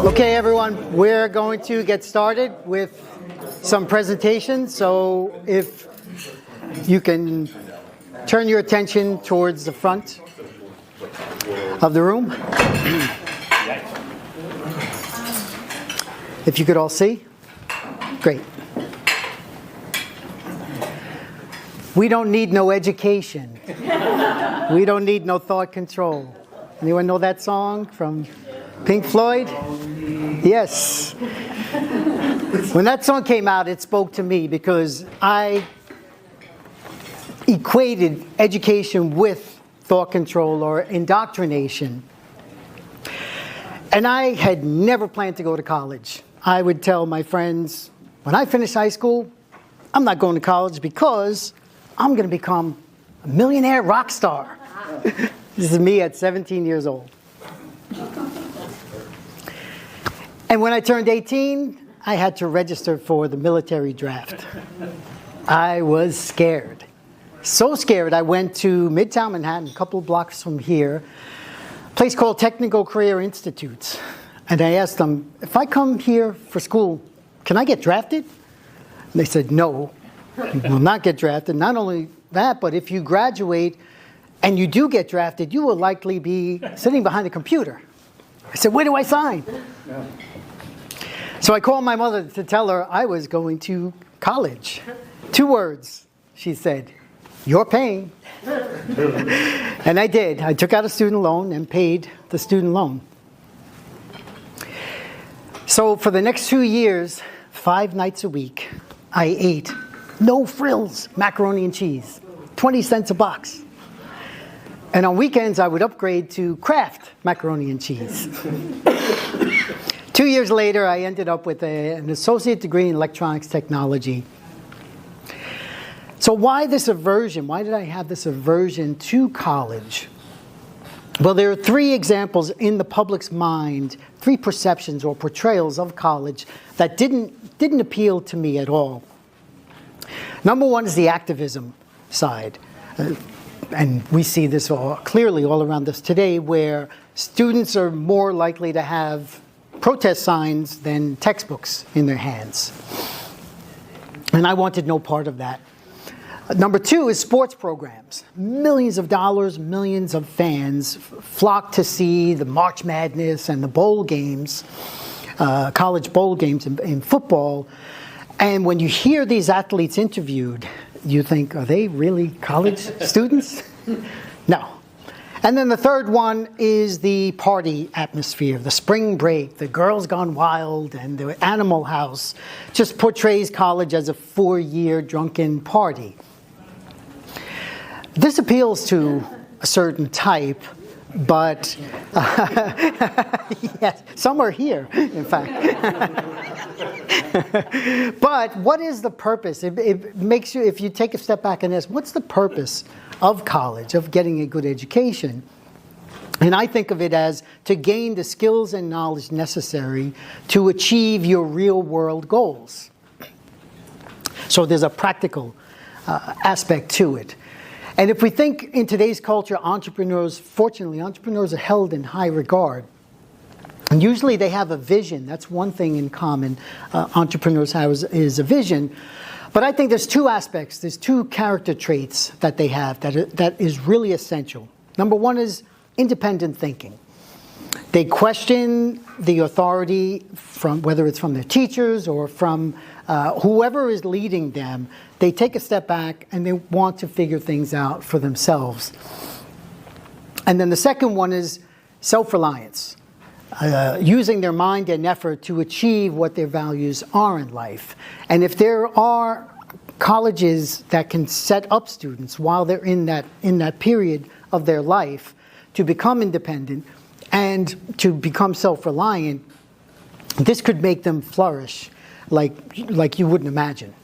Okay, everyone, we're going to get started with some presentations. So if you can turn your attention towards the front of the room. If you could all see. Great. We don't need no education. We don't need no thought control. Anyone know that song from Pink Floyd? Yes. When that song came out, it spoke to me because I equated education with thought control or indoctrination. And I had never planned to go to college. I would tell my friends, when I finish high school, I'm not going to college because I'm going to become a millionaire rock star. This is me at 17 years old. And when I turned 18, I had to register for the military draft. I was scared. So scared, I went to Midtown Manhattan, a couple of blocks from here, a place called Technical Career Institutes. And I asked them, if I come here for school, can I get drafted? And they said, no, you will not get drafted. Not only that, but if you graduate and you do get drafted, you will likely be sitting behind a computer. I said, where do I sign? Yeah. So I called my mother to tell her I was going to college. 2 words, she said, you're paying. And I did. I took out a student loan and paid the student loan. So for the next 2 years, 5 nights a week, I ate no frills macaroni and cheese, 20 cents a box. And on weekends, I would upgrade to Kraft macaroni and cheese. 2 years later, I ended up with an associate degree in electronics technology. So why this aversion? Why did I have this aversion to college? Well, there are 3 examples in the public's mind, 3 perceptions or portrayals of college that didn't appeal to me at all. Number 1 is the activism side. And we see this clearly all around us today, where students are more likely to have protest signs than textbooks in their hands. And I wanted no part of that. Number 2 is sports programs. Millions of dollars, millions of fans flock to see the March Madness and the bowl games, college bowl games in football. And when you hear these athletes interviewed, you think, are they really college students? No. And then the third one is the party atmosphere, the spring break, the Girls Gone Wild, and the Animal House just portrays college as a 4-year drunken party. This appeals to a certain type, but yes, some are here, in fact. But what is the purpose? It makes you, if you take a step back and ask, what's the purpose of college, of getting a good education? And I think of it as to gain the skills and knowledge necessary to achieve your real-world goals. So there's a practical aspect to it. And if we think in today's culture, fortunately, entrepreneurs are held in high regard. And usually they have a vision. That's one thing in common entrepreneurs have is a vision. But I think there's 2 aspects. There's 2 character traits that they have that is really essential. Number 1 is independent thinking. They question the authority from whether it's from their teachers or from whoever is leading them. They take a step back and they want to figure things out for themselves. And then the second one is self-reliance, using their mind and effort to achieve what their values are in life. And if there are colleges that can set up students while they're in that period of their life to become independent and to become self-reliant, this could make them flourish like you wouldn't imagine.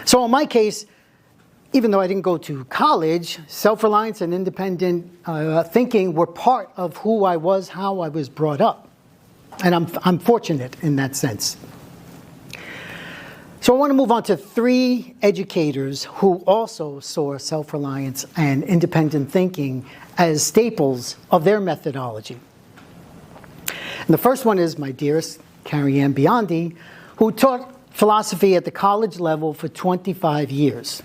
So in my case, even though I didn't go to college, self-reliance and independent thinking were part of who I was, how I was brought up. And I'm fortunate in that sense. So I want to move on to 3 educators who also saw self-reliance and independent thinking as staples of their methodology. And the first one is my dearest Carrie Ann Biondi, who taught philosophy at the college level for 25 years.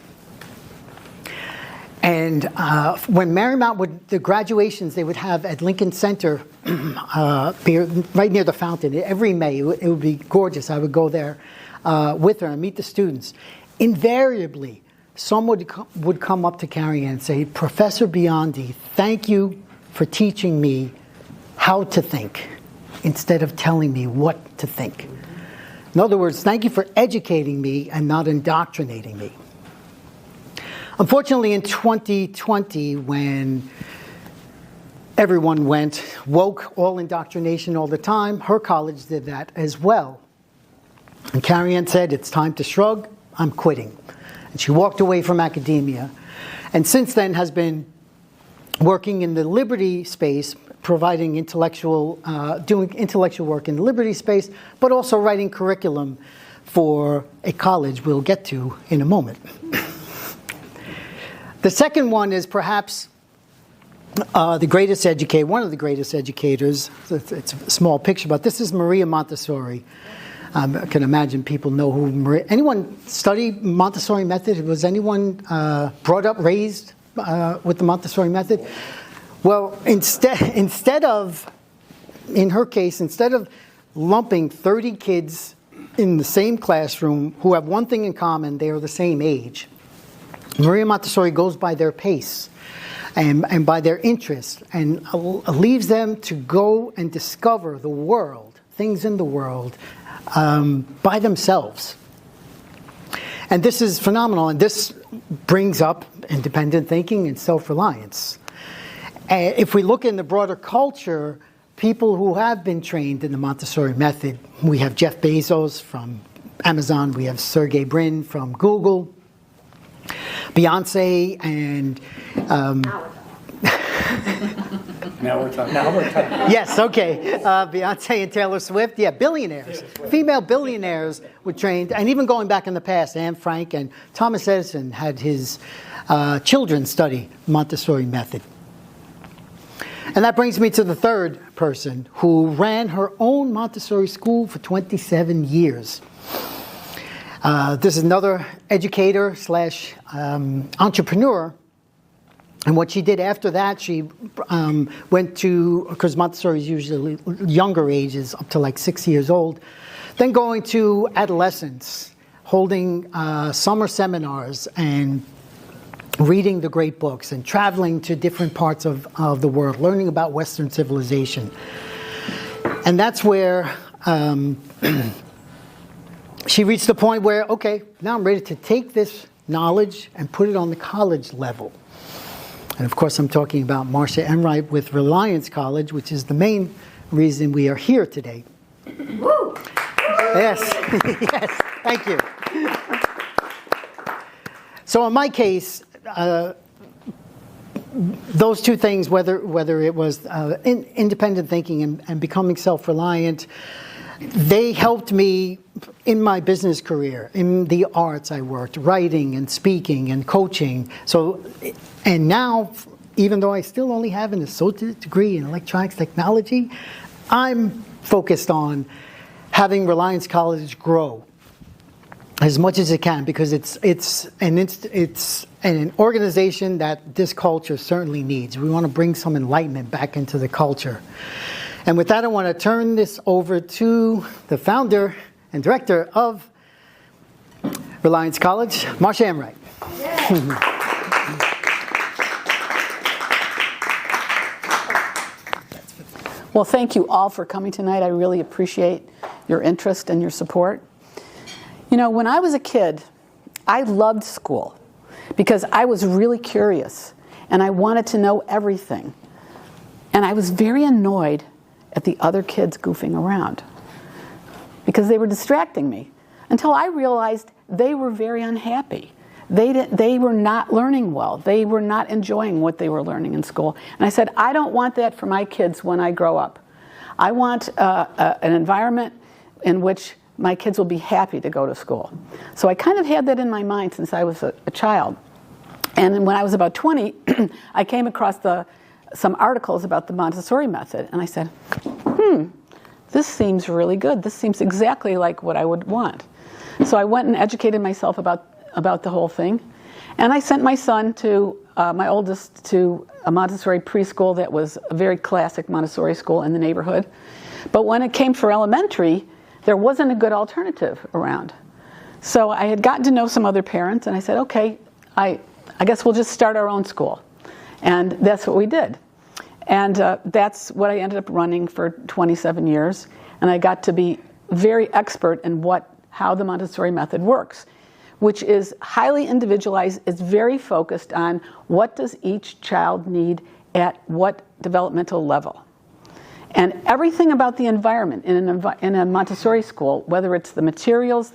And when Marymount would, the graduations they would have at Lincoln Center, right near the fountain, every May, it would be gorgeous. I would go there with her and meet the students. Invariably, someone would come up to Carrie Ann and say, Professor Biondi, thank you for teaching me how to think instead of telling me what to think. In other words, thank you for educating me and not indoctrinating me. Unfortunately, in 2020, when everyone went woke, all indoctrination all the time, her college did that as well. And Carrie Ann said, it's time to shrug, I'm quitting. And she walked away from academia. And since then has been working in the liberty space, providing doing intellectual work in the liberty space, but also writing curriculum for a college we'll get to in a moment. The second one is perhaps the greatest educator, one of the greatest educators. It's a small picture, but this is Maria Montessori. I can imagine people know who Maria. Anyone study Montessori method? Was anyone brought up, raised with the Montessori method? Well, instead of, in her case, instead of lumping 30 kids in the same classroom who have one thing in common, they are the same age, Maria Montessori goes by their pace and by their interest and leaves them to go and discover the world, things in the world, by themselves. And this is phenomenal, and this brings up independent thinking and self-reliance. If we look in the broader culture, people who have been trained in the Montessori method, we have Jeff Bezos from Amazon, we have Sergey Brin from Google, Beyonce, and Now we're talking. yes, okay. Beyonce and Taylor Swift, yeah, billionaires. Female billionaires were trained, and even going back in the past, Anne Frank and Thomas Edison had his children study Montessori method. And that brings me to the third person who ran her own Montessori school for 27 years. This is another educator slash entrepreneur. And what she did after that, she went to, because Montessori is usually younger ages, up to like 6 years old, then going to adolescence, holding summer seminars and reading the great books and traveling to different parts of the world, learning about Western civilization. And that's where she reached the point where, okay, now I'm ready to take this knowledge and put it on the college level. And of course, I'm talking about Marcia Enright with Reliance College, which is the main reason we are here today. Woo! Yes, yes, thank you. So in my case, those two things, whether it was independent thinking and becoming self-reliant, they helped me in my business career. In the arts, I worked, writing and speaking and coaching. So, and now, even though I still only have an associate degree in electronics technology, I'm focused on having Reliance College grow as much as it can, because it's an organization that this culture certainly needs. We want to bring some enlightenment back into the culture. And with that, I want to turn this over to the founder and director of Reliance College, Marcia Enright. Well, thank you all for coming tonight. I really appreciate your interest and your support. You know, when I was a kid, I loved school because I was really curious and I wanted to know everything. And I was very annoyed at the other kids goofing around because they were distracting me, until I realized they were very unhappy. They were not learning well. They were not enjoying what they were learning in school. And I said, I don't want that for my kids when I grow up. I want an environment in which my kids will be happy to go to school. So I kind of had that in my mind since I was a child. And when I was about 20, I came across some articles about the Montessori method, and I said, this seems really good. This seems exactly like what I would want. So I went and educated myself about the whole thing. And I sent my son my oldest, to a Montessori preschool that was a very classic Montessori school in the neighborhood. But when it came for elementary, there wasn't a good alternative around. So I had gotten to know some other parents, and I said, okay, I guess we'll just start our own school. And that's what we did. And that's what I ended up running for 27 years. And I got to be very expert in how the Montessori method works, which is highly individualized. It's very focused on what does each child need at what developmental level. And everything about the environment in a Montessori school, whether it's the materials,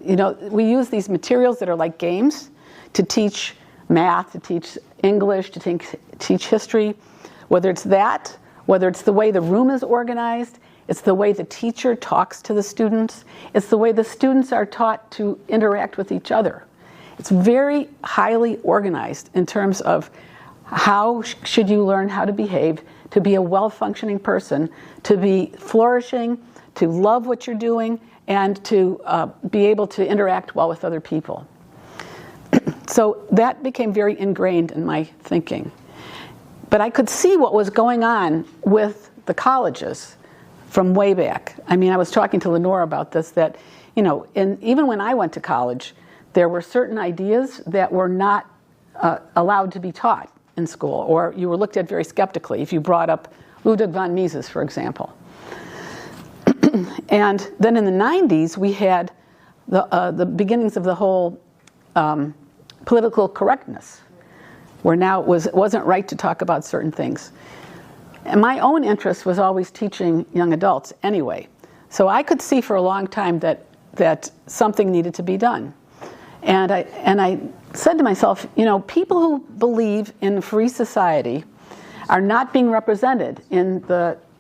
we use these materials that are like games to teach math, to teach English, to teach history, whether it's that, whether it's the way the room is organized, it's the way the teacher talks to the students, it's the way the students are taught to interact with each other. It's very highly organized in terms of how should you learn how to behave, to be a well-functioning person, to be flourishing, to love what you're doing, and to be able to interact well with other people. So that became very ingrained in my thinking. But I could see what was going on with the colleges from way back. I mean, I was talking to Lenore about this, that, even when I went to college, there were certain ideas that were not allowed to be taught in school, or you were looked at very skeptically if you brought up Ludwig von Mises, for example. And then in the 90s, we had the beginnings of the whole political correctness, where now it wasn't right to talk about certain things. And my own interest was always teaching young adults anyway. So I could see for a long time that something needed to be done. And I said to myself, people who believe in free society are not being represented in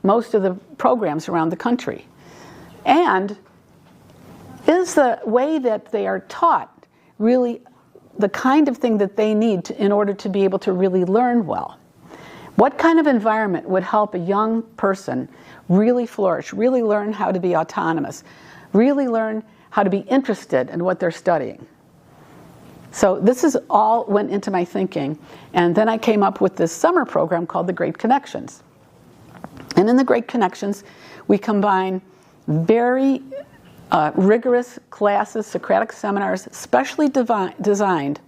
most of the programs around the country. And is the way that they are taught really the kind of thing that they need in order to be able to really learn well? What kind of environment would help a young person really flourish, really learn how to be autonomous, really learn how to be interested in what they're studying? So this is all went into my thinking. And then I came up with this summer program called The Great Connections. And in The Great Connections, we combine very rigorous classes, Socratic seminars, specially designed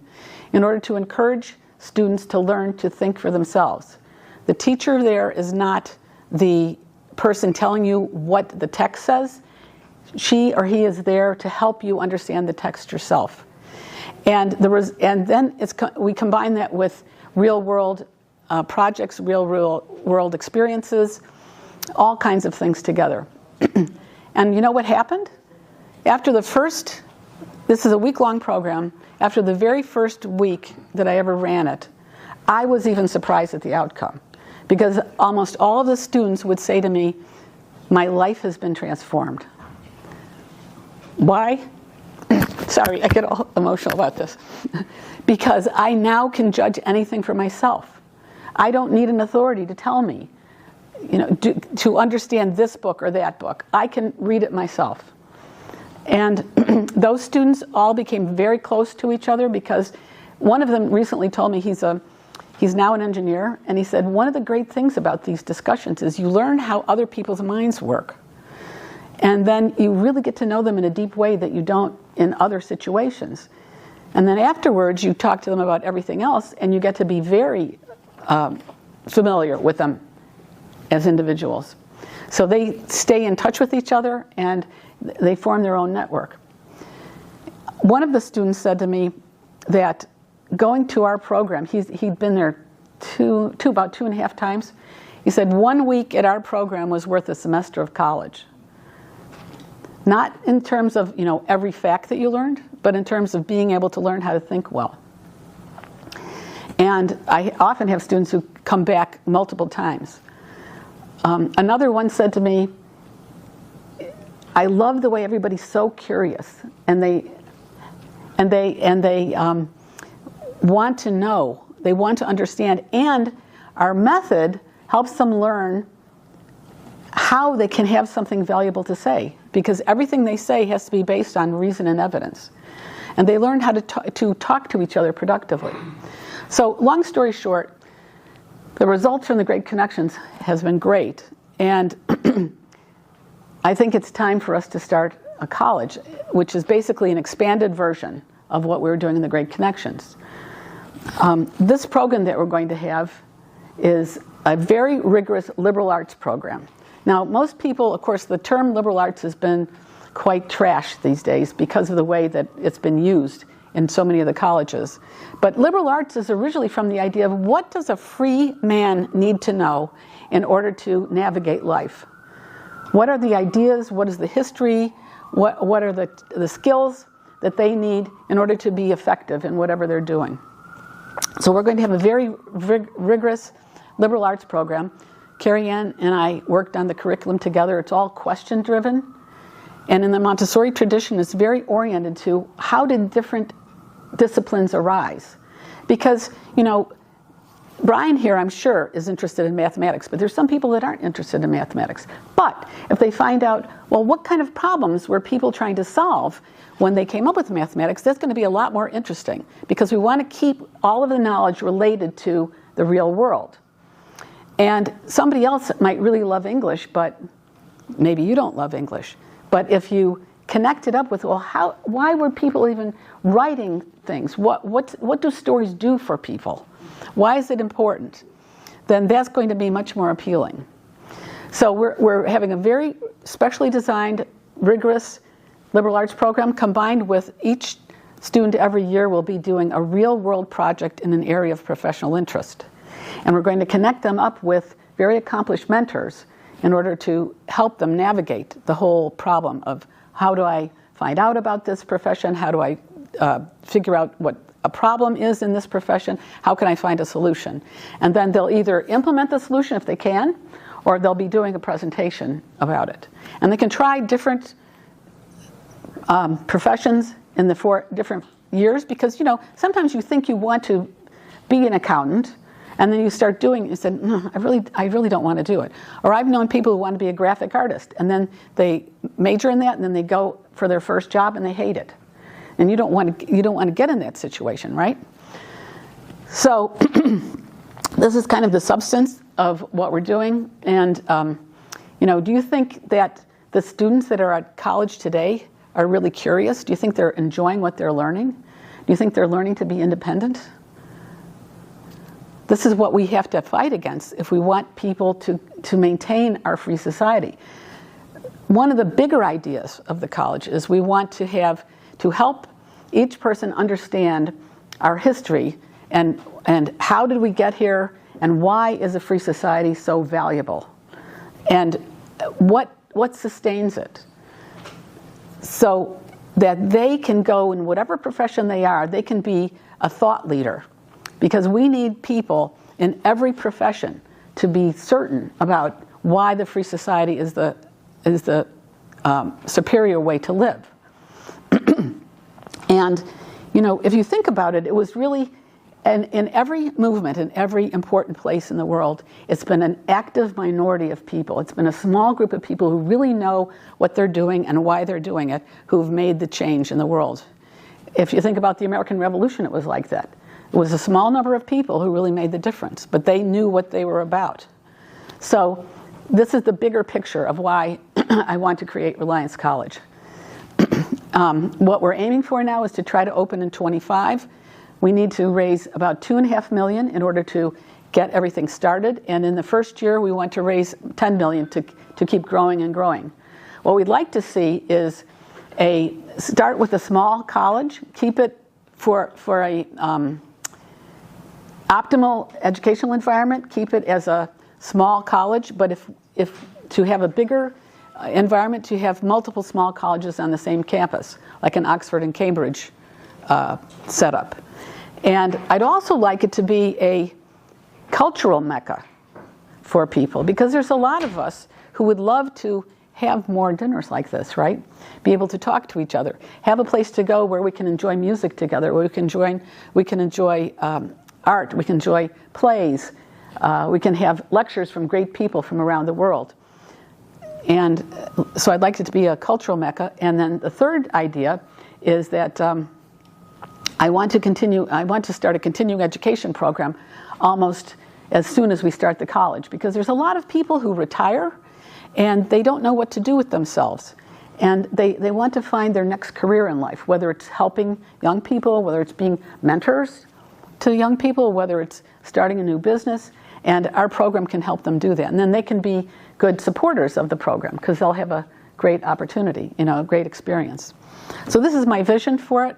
in order to encourage students to learn to think for themselves. The teacher there is not the person telling you what the text says. She or he is there to help you understand the text yourself. And then we combine that with real-world projects, real-world experiences, all kinds of things together. And you know what happened? After this is a week-long program, after the very first week that I ever ran it, I was even surprised at the outcome. Because almost all of the students would say to me, my life has been transformed. Why? Sorry, I get all emotional about this. Because I now can judge anything for myself. I don't need an authority to tell me, to understand this book or that book. I can read it myself. And those students all became very close to each other, because one of them recently told me he's now an engineer, and he said one of the great things about these discussions is you learn how other people's minds work. And then you really get to know them in a deep way that you don't in other situations. And then afterwards, you talk to them about everything else, and you get to be very familiar with them as individuals. So they stay in touch with each other, and they form their own network. One of the students said to me that going to our program, he'd been there about 2.5 times. He said 1 week at our program was worth a semester of college. Not in terms of every fact that you learned, but in terms of being able to learn how to think well. And I often have students who come back multiple times. Another one said to me, I love the way everybody's so curious, and they want to know, they want to understand, and our method helps them learn how they can have something valuable to say, because everything they say has to be based on reason and evidence. And they learn how to talk to each other productively. So long story short, the results from the Great Connections has been great. And I think it's time for us to start a college, which is basically an expanded version of what we were doing in the Great Connections. This program that we're going to have is a very rigorous liberal arts program. Now, most people, of course, the term liberal arts has been quite trashed these days because of the way that it's been used in so many of the colleges. But liberal arts is originally from the idea of what does a free man need to know in order to navigate life? What are the ideas? What is the history? What are the skills that they need in order to be effective in whatever they're doing? So we're going to have a very rigorous liberal arts program. Carrie Ann and I worked on the curriculum together. It's all question-driven. And in the Montessori tradition, it's very oriented to how did different disciplines arise. Because, you know, Brian here, I'm sure, is interested in mathematics, but there's some people that aren't interested in mathematics. But if they find out, well, what kind of problems were people trying to solve when they came up with mathematics, that's going to be a lot more interesting, because we want to keep all of the knowledge related to the real world. And somebody else might really love English, but maybe you don't love English. But if you connect it up with, well, why were people even writing things? What do stories do for people? Why is it important? Then that's going to be much more appealing. So we're having a very specially designed, rigorous liberal arts program combined with each student every year will be doing a real world project in an area of professional interest. And we're going to connect them up with very accomplished mentors in order to help them navigate the whole problem of how do I find out about this profession? How do I figure out what a problem is in this profession? How can I find a solution? And then they'll either implement the solution if they can, or they'll be doing a presentation about it. And they can try different professions in the 4 different years, because, you know, sometimes you think you want to be an accountant, and then you start doing it, you said, no, I really don't want to do it. Or I've known people who want to be a graphic artist, and then they major in that, and then they go for their first job and they hate it. And you don't want to get in that situation, right? So this is kind of the substance of what we're doing. And you know, do you think that the students that are at college today are really curious? Do you think they're enjoying what they're learning? Do you think they're learning to be independent? This is what we have to fight against if we want people to maintain our free society. One of the bigger ideas of the college is we want to help each person understand our history and how did we get here and why is a free society so valuable and what sustains it, so that they can go in whatever profession they are, they can be a thought leader. Because we need people in every profession to be certain about why the free society is the superior way to live. And, you know, if you think about it, it was really, and in every movement, in every important place in the world, it's been an active minority of people. It's been a small group of people who really know what they're doing and why they're doing it, who've made the change in the world. If you think about the American Revolution, it was like that. It was a small number of people who really made the difference, but they knew what they were about. So this is the bigger picture of why I want to create Reliance College. What we're aiming for now is to try to open in 25. We need to raise about $2.5 million in order to get everything started. And in the first year, we want to raise $10 million to keep growing and growing. What we'd like to see is start with a small college, keep it for a optimal educational environment, keep it as a small college, but if to have a bigger environment, to have multiple small colleges on the same campus, like an Oxford and Cambridge setup. And I'd also like it to be a cultural mecca for people, because there's a lot of us who would love to have more dinners like this, right? Be able to talk to each other, have a place to go where we can enjoy music together, where we can enjoy art, we can enjoy plays, we can have lectures from great people from around the world. And so I'd like it to be a cultural mecca. And then the third idea is that I want to start a continuing education program almost as soon as we start the college, because there's a lot of people who retire and they don't know what to do with themselves. And they want to find their next career in life, whether it's helping young people, whether it's being mentors to young people, whether it's starting a new business. And our program can help them do that. And then they can be good supporters of the program because they'll have a great opportunity, a great experience. So this is my vision for it.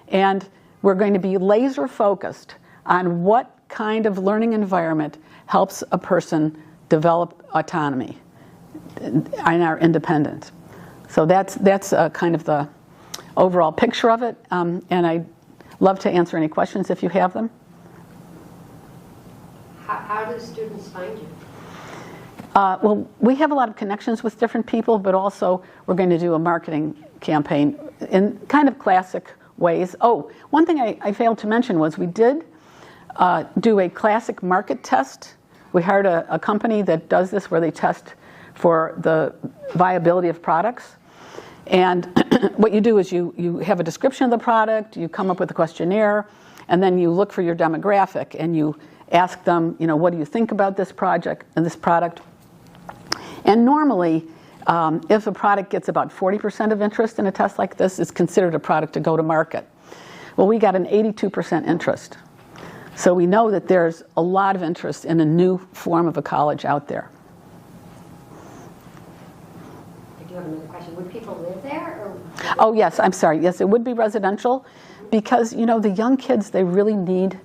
And we're going to be laser focused on what kind of learning environment helps a person develop autonomy and are independent. So that's kind of the overall picture of it. And I'd love to answer any questions if you have them. How do students find you? Well, we have a lot of connections with different people, but also we're going to do a marketing campaign in kind of classic ways. Oh, one thing I failed to mention was we did do a classic market test. We hired a company that does this where they test for the viability of products. And what you do is you have a description of the product, you come up with a questionnaire, and then you look for your demographic and you ask them, what do you think about this project and this product? And normally, if a product gets about 40% of interest in a test like this, it's considered a product to go to market. Well, we got an 82% interest. So we know that there's a lot of interest in a new form of a college out there. I do have another question. Would people live there? Or Oh, yes, I'm sorry. Yes, it would be residential because, the young kids, they really need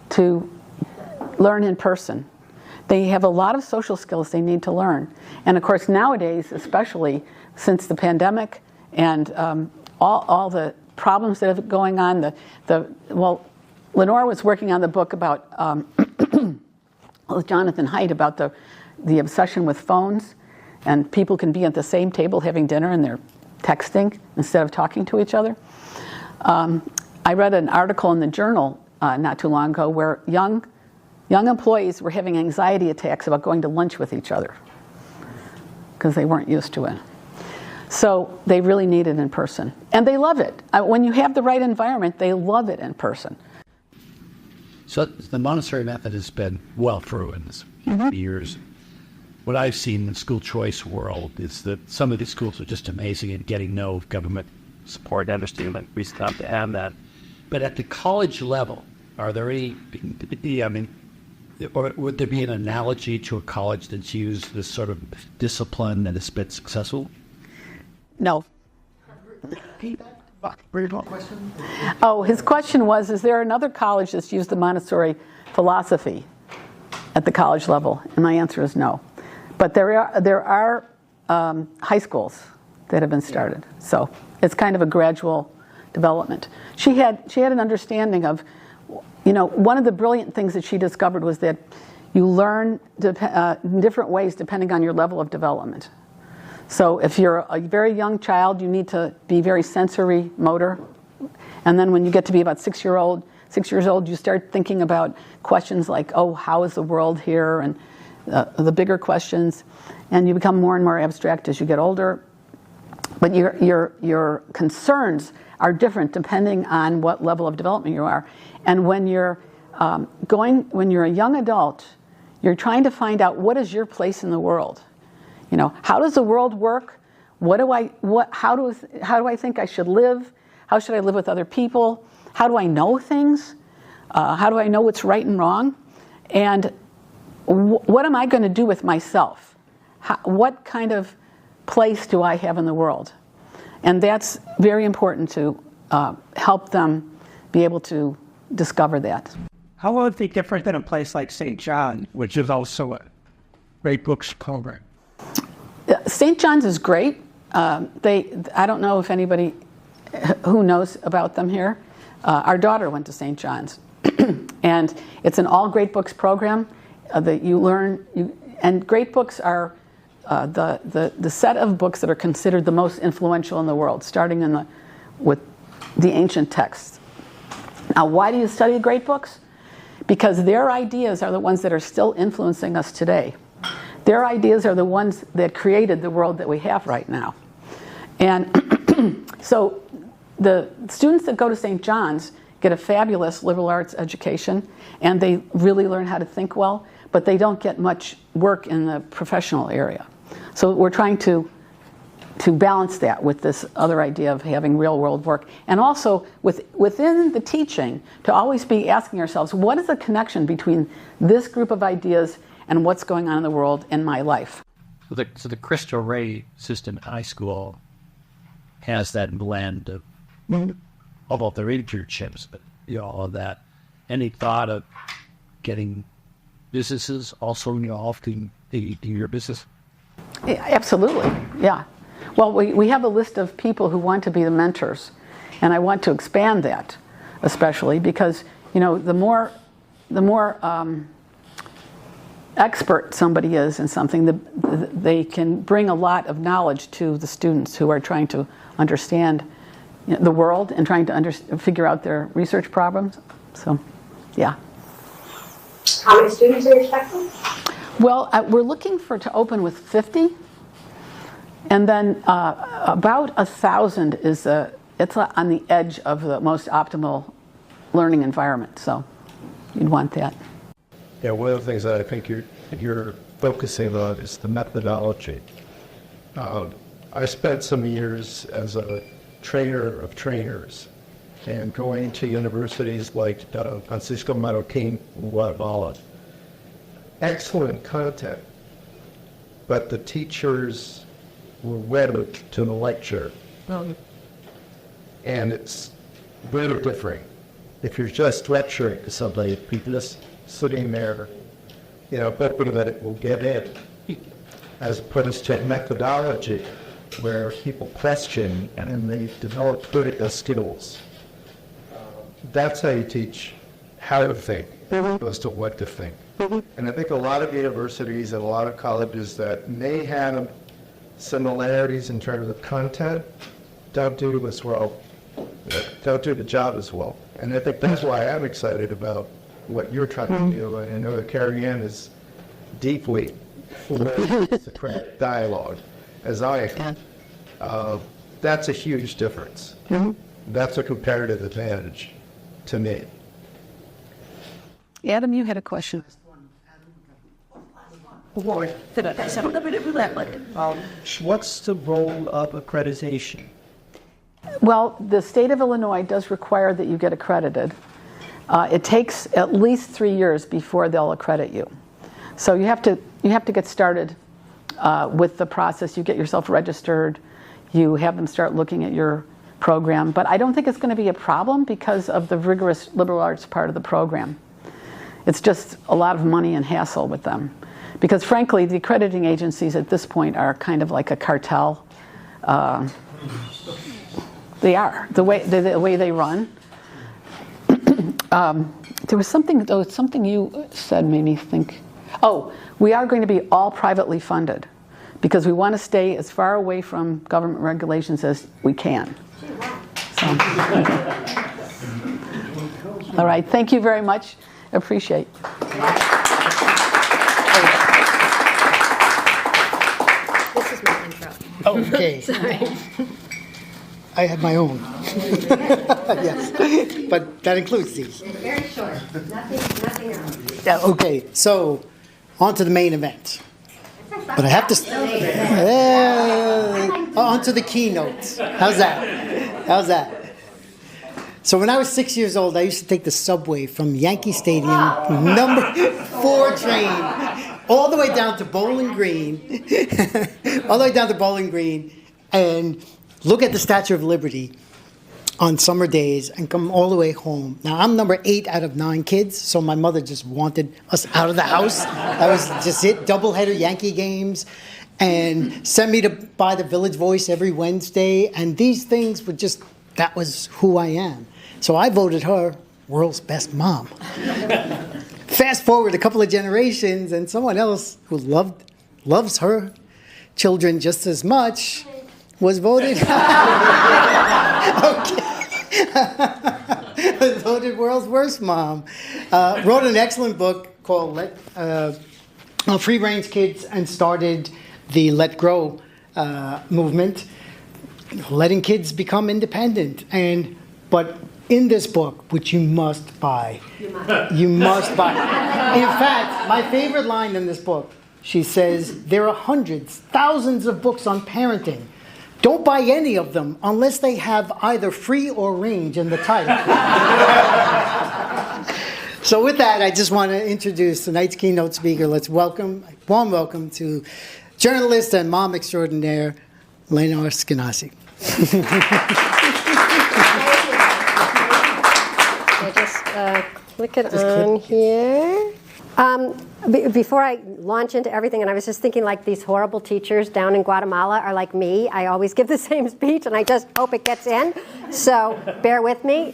to learn in person. They have a lot of social skills they need to learn. And of course, nowadays, especially since the pandemic and all the problems that are going on, Lenore was working on the book about, with Jonathan Haidt, about the obsession with phones, and people can be at the same table having dinner and they're texting instead of talking to each other. I read an article in the journal not too long ago where young employees were having anxiety attacks about going to lunch with each other because they weren't used to it. So they really need it in person. And they love it. When you have the right environment, they love it in person. So the Montessori method has been well through in this years. What I've seen in the school choice world is that some of these schools are just amazing at getting no government support. I understand that we have to have that. But at the college level, are there any, or would there be an analogy to a college that's used this sort of discipline that has been successful? No. Question? Oh, his question was, is there another college that's used the Montessori philosophy at the college level? And my answer is no. But there are high schools that have been started. So it's kind of a gradual development. She had an understanding of, one of the brilliant things that she discovered was that you learn in different ways depending on your level of development. So if you're a very young child, you need to be very sensory motor. And then when you get to be about 6 years old, you start thinking about questions like, oh, how is the world here? And the bigger questions. And you become more and more abstract as you get older. But your concerns are different depending on what level of development you are. And when you're a young adult, you're trying to find out what is your place in the world. How does the world work? How do I think I should live? How should I live with other people? How do I know things? How do I know what's right and wrong? And what am I going to do with myself? What kind of place do I have in the world? And that's very important to help them be able to discover that. How will it be different than a place like St. John, which is also a great books program? St. John's is great. I don't know if anybody who knows about them here. Our daughter went to St. John's, and it's an all great books program that you learn. And great books are the set of books that are considered the most influential in the world, starting with the ancient texts. Now, why do you study great books? Because their ideas are the ones that are still influencing us today. Their ideas are the ones that created the world that we have right now. And so the students that go to St. John's get a fabulous liberal arts education, and they really learn how to think well, but they don't get much work in the professional area. So we're trying to balance that with this other idea of having real world work. And also within the teaching, to always be asking ourselves, what is the connection between this group of ideas and what's going on in the world in my life? So the Crystal Ray system in high school has that blend of all their internships, but all of that. Any thought of getting businesses also involved in your business? Yeah, absolutely, yeah. Well, we have a list of people who want to be the mentors, and I want to expand that, especially because the more expert somebody is in something, they can bring a lot of knowledge to the students who are trying to understand the world and trying to figure out their research problems. So, yeah. How many students are you expecting? Well, we're looking to open with 50, and then about 1,000 is it's on the edge of the most optimal learning environment. So, you'd want that. Yeah, one of the things that I think you're focusing on is the methodology. I spent some years as a trainer of trainers and going to universities like Francisco Marroquín in Guatemala. Excellent content, but the teachers were wedded to the lecture. And it's very different. If you're just lecturing to somebody, people just sitting there, hoping that it will get in, as opposed to methodology, where people question and they develop critical skills. That's how you teach how to think, as opposed to what to think. And I think a lot of universities and a lot of colleges that may have similarities in terms of content don't do as well, don't do the job as well. And I think that's why I'm excited about what you're trying to do. I know that Carrie Ann is deeply Socratic dialogue, as I am. That's a huge difference. That's a comparative advantage to me. Adam, you had a question. What's the role of accreditation? Well, the state of Illinois does require that you get accredited. It takes at least 3 years before they'll accredit you. So you have to get started with the process. You get yourself registered. You have them start looking at your program. But I don't think it's going to be a problem because of the rigorous liberal arts part of the program. It's just a lot of money and hassle with them. Because frankly, the accrediting agencies at this point are kind of like a cartel. They are, the way they run. There was something you said made me think. Oh, we are going to be all privately funded because we want to stay as far away from government regulations as we can. So. All right, thank you very much. Appreciate. This is my intro. Okay. Sorry. I have my own. Yes, but that includes these. Very short. Nothing else. Yeah, okay, so on to the main event. But I have to. On to the keynote. How's that? So when I was 6 years old, I used to take the subway from Yankee Stadium, number 4 train, all the way down to Bowling Green, and look at the Statue of Liberty on summer days and come all the way home. Now, I'm number 8 out of 9 kids, so my mother just wanted us out of the house. That was just it, doubleheader Yankee games, and sent me to buy the Village Voice every Wednesday, and these things were just, that was who I am. So I voted her world's best mom. Fast forward a couple of generations, and someone else who loves her children just as much was voted voted world's worst mom. Wrote an excellent book called free range kids and started the Let Grow movement, letting kids become independent. But in this book, which you must buy, you must buy. In fact, my favorite line in this book, she says, there are hundreds, thousands of books on parenting. Don't buy any of them unless they have either free or range in the title. So with that, I just want to introduce tonight's keynote speaker. Let's warm welcome to journalist and mom extraordinaire, Lenore Skenazy. I just click it on here. Before I launch into everything, and I was just thinking, like, these horrible teachers down in Guatemala are like me. I always give the same speech, and I just hope it gets in. So bear with me.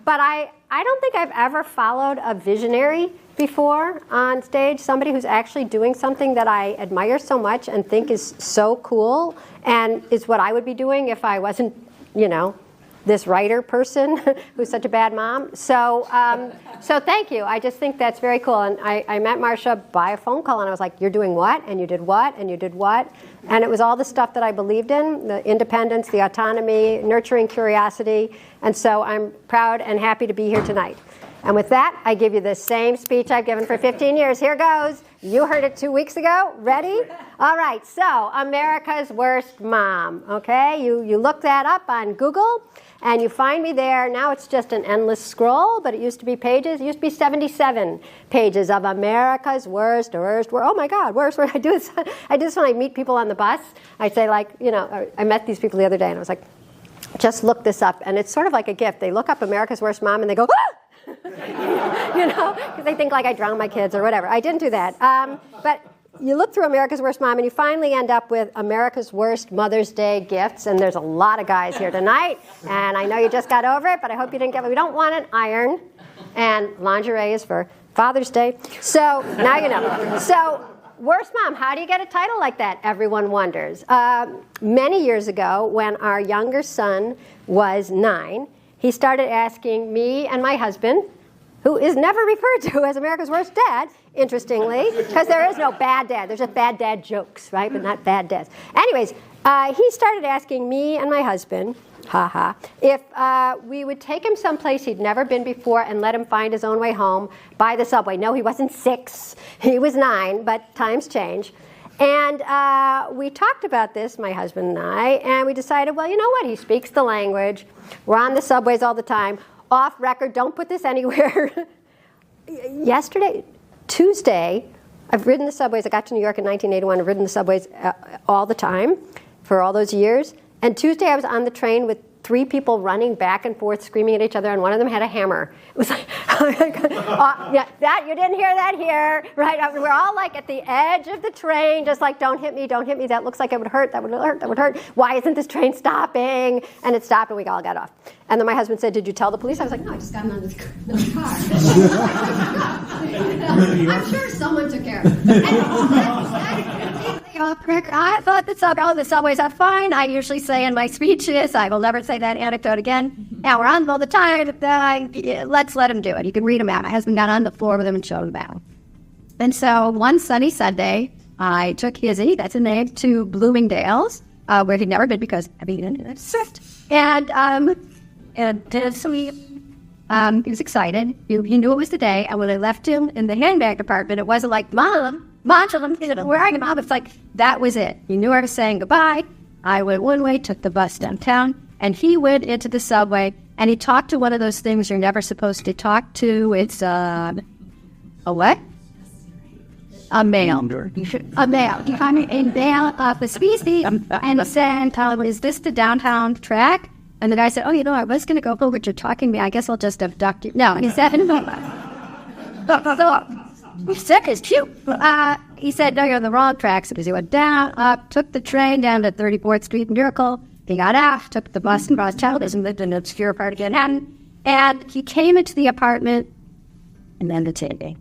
But I don't think I've ever followed a visionary before on stage, somebody who's actually doing something that I admire so much and think is so cool and is what I would be doing if I wasn't, this writer person who's such a bad mom. So thank you. I just think that's very cool. And I met Marcia by a phone call, and I was like, you're doing what? And you did what? And you did what? And it was all the stuff that I believed in, the independence, the autonomy, nurturing curiosity. And so I'm proud and happy to be here tonight. And with that, I give you the same speech I've given for 15 years. Here goes. You heard it 2 weeks ago. Ready? All right. So America's Worst Mom. Okay? You look that up on Google, and you find me there. Now it's just an endless scroll, but it used to be pages. It used to be 77 pages of America's worst. Oh my God, worst. I do this when I meet people on the bus. I say, I met these people the other day, and I was like, just look this up. And it's sort of like a gift. They look up America's Worst Mom, and they go, ah! Because they think like I drowned my kids or whatever. I didn't do that. But you look through America's Worst Mom, and you finally end up with America's Worst Mother's Day gifts. And there's a lot of guys here tonight. And I know you just got over it, but I hope you didn't get it. We don't want an iron. And lingerie is for Father's Day. So now you know. So Worst Mom, how do you get a title like that? Everyone wonders. Many years ago, when our younger son was 9, he started asking me and my husband, who is never referred to as America's Worst Dad, interestingly, because there is no bad dad. There's just bad dad jokes, right, but not bad dads. Anyways, he started asking me and my husband, if we would take him someplace he'd never been before and let him find his own way home by the subway. No, he wasn't 6. He was 9, but times change. And we talked about this, my husband and I, and we decided, well, you know what? He speaks the language. We're on the subways all the time. Off record, don't put this anywhere. Tuesday, I've ridden the subways. I got to New York in 1981. I've ridden the subways all the time for all those years. And Tuesday I was on the train with 3 people running back and forth, screaming at each other, and one of them had a hammer. It was like, that you didn't hear that here, right? We're all like at the edge of the train, just like, don't hit me, don't hit me. That looks like it would hurt. That would hurt. That would hurt. Why isn't this train stopping? And it stopped, and we all got off. And then my husband said, "Did you tell the police?" I was like, "No, I just got him on this car." I'm sure someone took care of it. I thought the subways are fine. I usually say in my speeches, I will never say that anecdote again. And we're on all the time. Let's let him do it. You can read them out. My husband got on the floor with him and showed them out. And so one sunny Sunday, I took Izzy, that's a name, to Bloomingdale's, where he'd never been because it's Swift. And so he was excited. He knew it was the day. And when I left him in the handbag department, it wasn't like, Mom, where are you, Mom? It's like, that was it. He knew I was saying goodbye. I went one way, took the bus downtown, and he went into the subway, and he talked to one of those things you're never supposed to talk to. It's a what? A male. A male. He found me a male of the species and said, is this the downtown track? And the guy said, I was going to go over, but you're talking to me. I guess I'll just abduct you. No, he said, sick is cute. He said, no, you're on the wrong tracks. Because he went down, up, took the train down to 34th Street in Miracle. He got out, took the bus and crossed television, lived in an obscure part of Manhattan. And he came into the apartment and then the TV.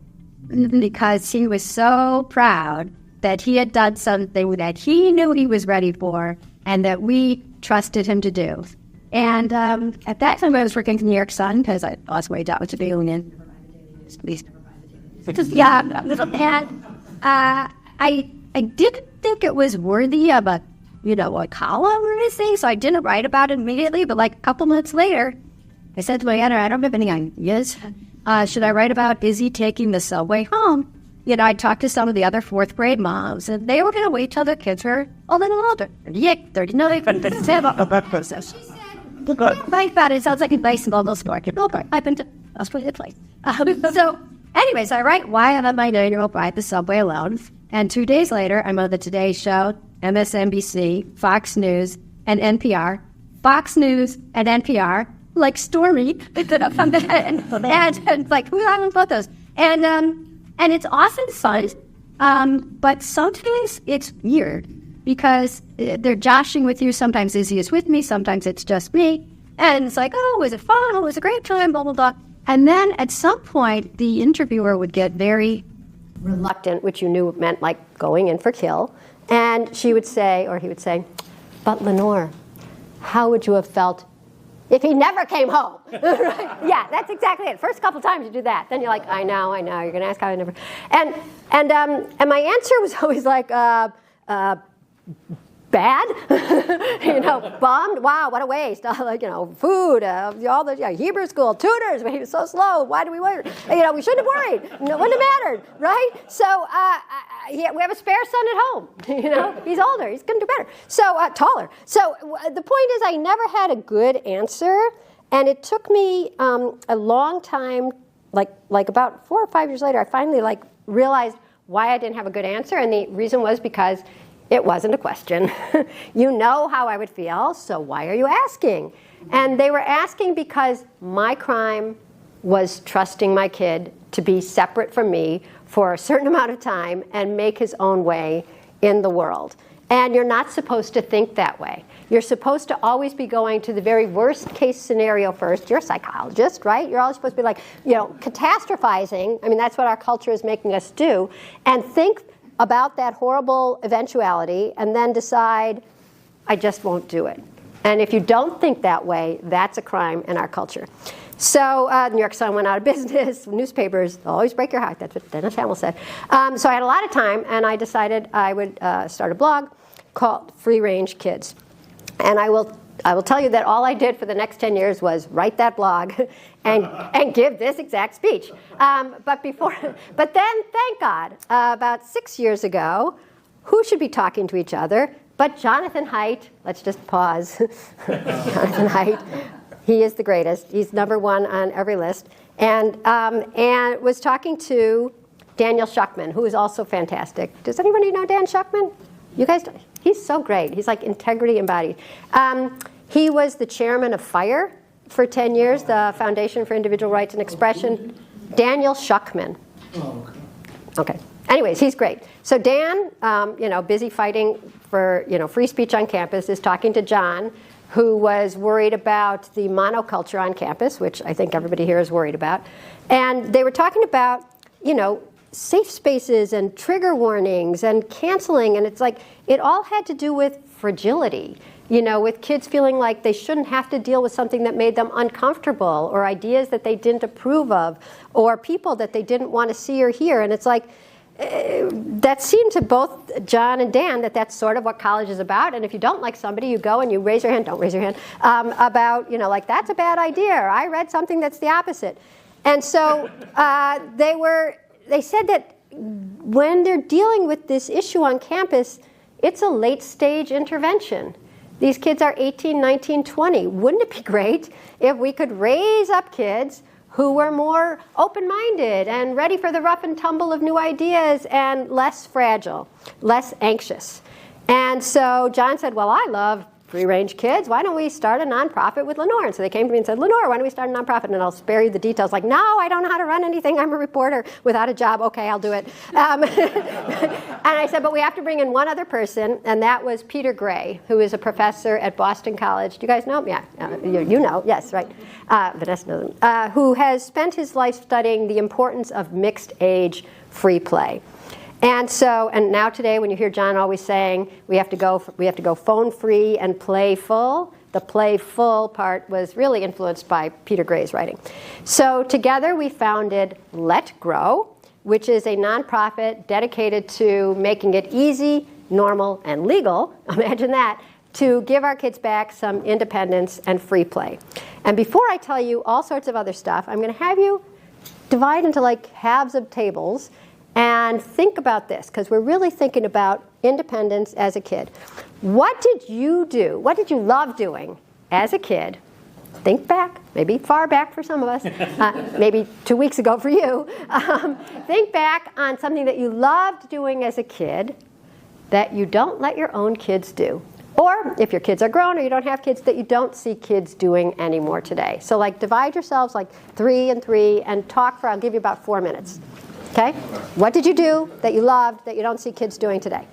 Because he was so proud that he had done something that he knew he was ready for and that we trusted him to do. And at that time, I was working for New York Sun because I lost my job to be in. Yeah, and I didn't think it was worthy of a column or anything, so I didn't write about it immediately. But like a couple months later, I said to my editor, I don't have any ideas. Should I write about Izzy taking the subway home? I talked to some of the other fourth grade moms, and they were going to wait till their kids were a little older. 38, 39, 37. Like that, it sounds like a nice little story. I've been to a place. So, anyways, I write why I let my 9-year-old ride the subway alone. And 2 days later, I'm on the Today Show, MSNBC, Fox News, and NPR. Fox News and NPR, like Stormy, and like, who haven't got those? And it's often fun, but sometimes it's weird because they're joshing with you. Sometimes Izzy is with me, sometimes it's just me. And it's like, oh, was it fun? Oh, it was a great time, blah, blah, blah. And then at some point, the interviewer would get very reluctant, which you knew meant like going in for kill. And she would say, or he would say, but Lenore, how would you have felt if he never came home? Right? Yeah, that's exactly it. First couple times you do that. Then you're like, I know. You're going to ask how I never. And my answer was always like, bad, bummed. Wow, what a waste. Food, all the Hebrew school, tutors. He was so slow. Why do we worry? We shouldn't have worried. No, wouldn't have mattered, right? So we have a spare son at home. He's older. He's going to do better. So taller. So the point is, I never had a good answer, and it took me a long time. Like about 4 or 5 years later, I finally realized why I didn't have a good answer, and the reason was because it wasn't a question. You know how I would feel, so why are you asking? And they were asking because my crime was trusting my kid to be separate from me for a certain amount of time and make his own way in the world. And you're not supposed to think that way. You're supposed to always be going to the very worst case scenario first. You're a psychologist, right? You're always supposed to be catastrophizing. I mean, that's what our culture is making us do. And think about that horrible eventuality and then decide, I just won't do it. And if you don't think that way, that's a crime in our culture. So New York Sun went out of business. Newspapers always break your heart. That's what Dennis Hamill said. So I had a lot of time, and I decided I would start a blog called Free Range Kids. And I will tell you that all I did for the next 10 years was write that blog and give this exact speech. But then, thank God, about 6 years ago, who should be talking to each other but Jonathan Haidt? Let's just pause. Jonathan Haidt, he is the greatest. He's number one on every list. And was talking to Daniel Shuckman, who is also fantastic. Does anybody know Dan Shuckman? You guys don't? He's so great. He's like integrity embodied. He was the chairman of FIRE for 10 years, the Foundation for Individual Rights and Expression. Daniel Shuckman. Oh, okay. Anyways, he's great. So Dan, busy fighting for free speech on campus, is talking to John, who was worried about the monoculture on campus, which I think everybody here is worried about. And they were talking about, safe spaces and trigger warnings and canceling, and it's like it all had to do with fragility, with kids feeling like they shouldn't have to deal with something that made them uncomfortable, or ideas that they didn't approve of, or people that they didn't want to see or hear. And it's like that seemed to both John and Dan that that's sort of what college is about. And if you don't like somebody, you go and you raise your hand, don't raise your hand, about, that's a bad idea, or I read something that's the opposite. And so they said that when they're dealing with this issue on campus, it's a late stage intervention. These kids are 18, 19, 20. Wouldn't it be great if we could raise up kids who were more open-minded and ready for the rough and tumble of new ideas and less fragile, less anxious? And so John said, well, I love free-range kids. Why don't we start a nonprofit with Lenore? And so they came to me and said, Lenore, why don't we start a nonprofit? And I'll spare you the details. Like, no, I don't know how to run anything. I'm a reporter without a job. Okay, I'll do it. And I said, but we have to bring in one other person, and that was Peter Gray, who is a professor at Boston College. Do you guys know him? Yeah, you know. Yes, right. Vanessa knows him. Who has spent his life studying the importance of mixed-age free play. And now today, when you hear John always saying we have to go phone free and playful, the playful part was really influenced by Peter Gray's writing. So together we founded Let Grow, which is a nonprofit dedicated to making it easy, normal, and legal, imagine that, to give our kids back some independence and free play. And before I tell you all sorts of other stuff, I'm going to have you divide into like halves of tables and think about this, because we're really thinking about independence as a kid. What did you do? What did you love doing as a kid? Think back, maybe far back for some of us, maybe 2 weeks ago for you. Think back on something that you loved doing as a kid that you don't let your own kids do. Or if your kids are grown or you don't have kids, that you don't see kids doing anymore today. So like divide yourselves like 3 and 3 and talk for, I'll give you about 4 minutes. Okay? What did you do that you loved that you don't see kids doing today?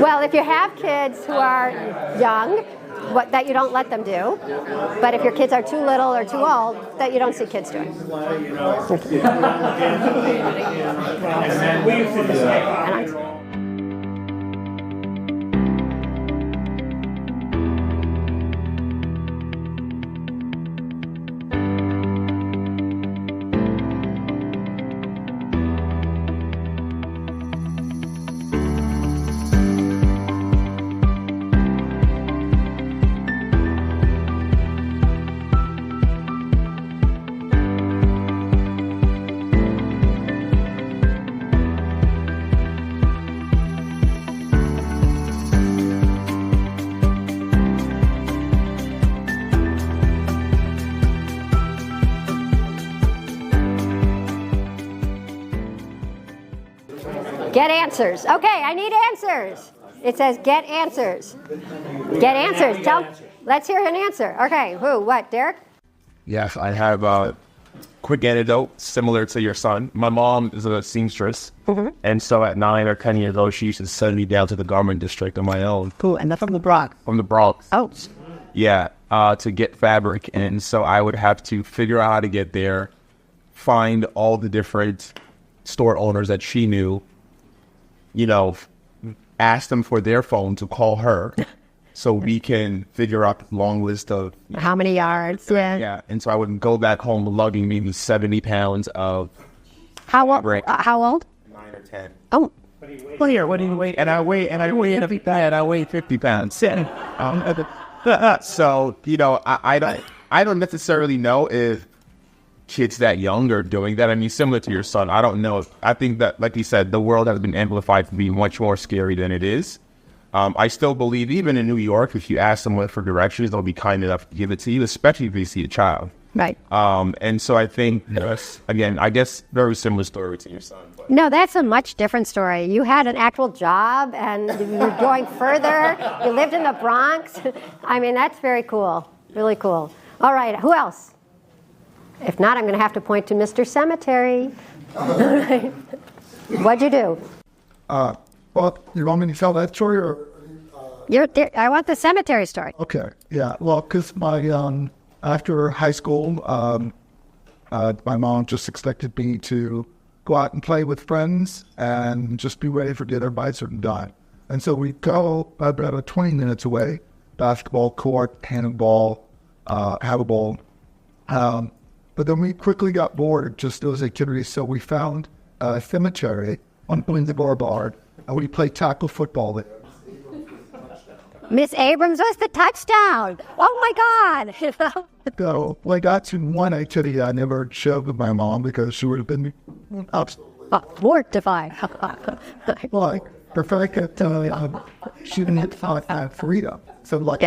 Well, if you have kids who are young, that you don't let them do. But if your kids are too little or too old, that you don't see kids doing. Get answers. Okay, I need answers. It says get answers. Get answers. Let's hear an answer. Okay, who? What? Derek? Yes, I have a quick anecdote similar to your son. My mom is a seamstress, and so at 9 or 10 years old, she used to send me down to the garment district on my own. Cool, and that's from the Bronx. From the Bronx. Oh. Yeah, to get fabric, and so I would have to figure out how to get there, find all the different store owners that she knew, ask them for their phone to call her so we can figure out the long list of how many yards. Yeah, and so I would go back home lugging maybe 70 pounds of how old? 9 or 10. Oh. Well, here, what do you weigh? And I weigh 50 pounds. And I weigh 50 pounds. So, I don't necessarily know if kids that young are doing that. I mean, similar to your son, I don't know. I think that, like you said, the world has been amplified to be much more scary than it is. I still believe, even in New York, if you ask someone for directions, they'll be kind enough to give it to you, especially if you see a child. Right. And so I think, again, I guess very similar story to your son. But. No, that's a much different story. You had an actual job and you were going further. You lived in the Bronx. I mean, that's very cool. Really cool. All right, who else? If not, I'm going to have to point to Mr. Cemetery. What'd you do? Well, you want me to tell that story, or? I want the cemetery story. Okay, yeah. Well, because after high school, my mom just expected me to go out and play with friends and just be ready for dinner by a certain time. And so we go about 20 minutes away, basketball court, handball, paddleball. But then we quickly got bored of just those activities, so we found a cemetery on the boulevard, and we played tackle football there. Miss Abrams was the touchdown. Oh my God! So when I got to one activity, I never showed with my mom because she would have been absolutely mortified. Like the fact that she didn't have freedom. So like,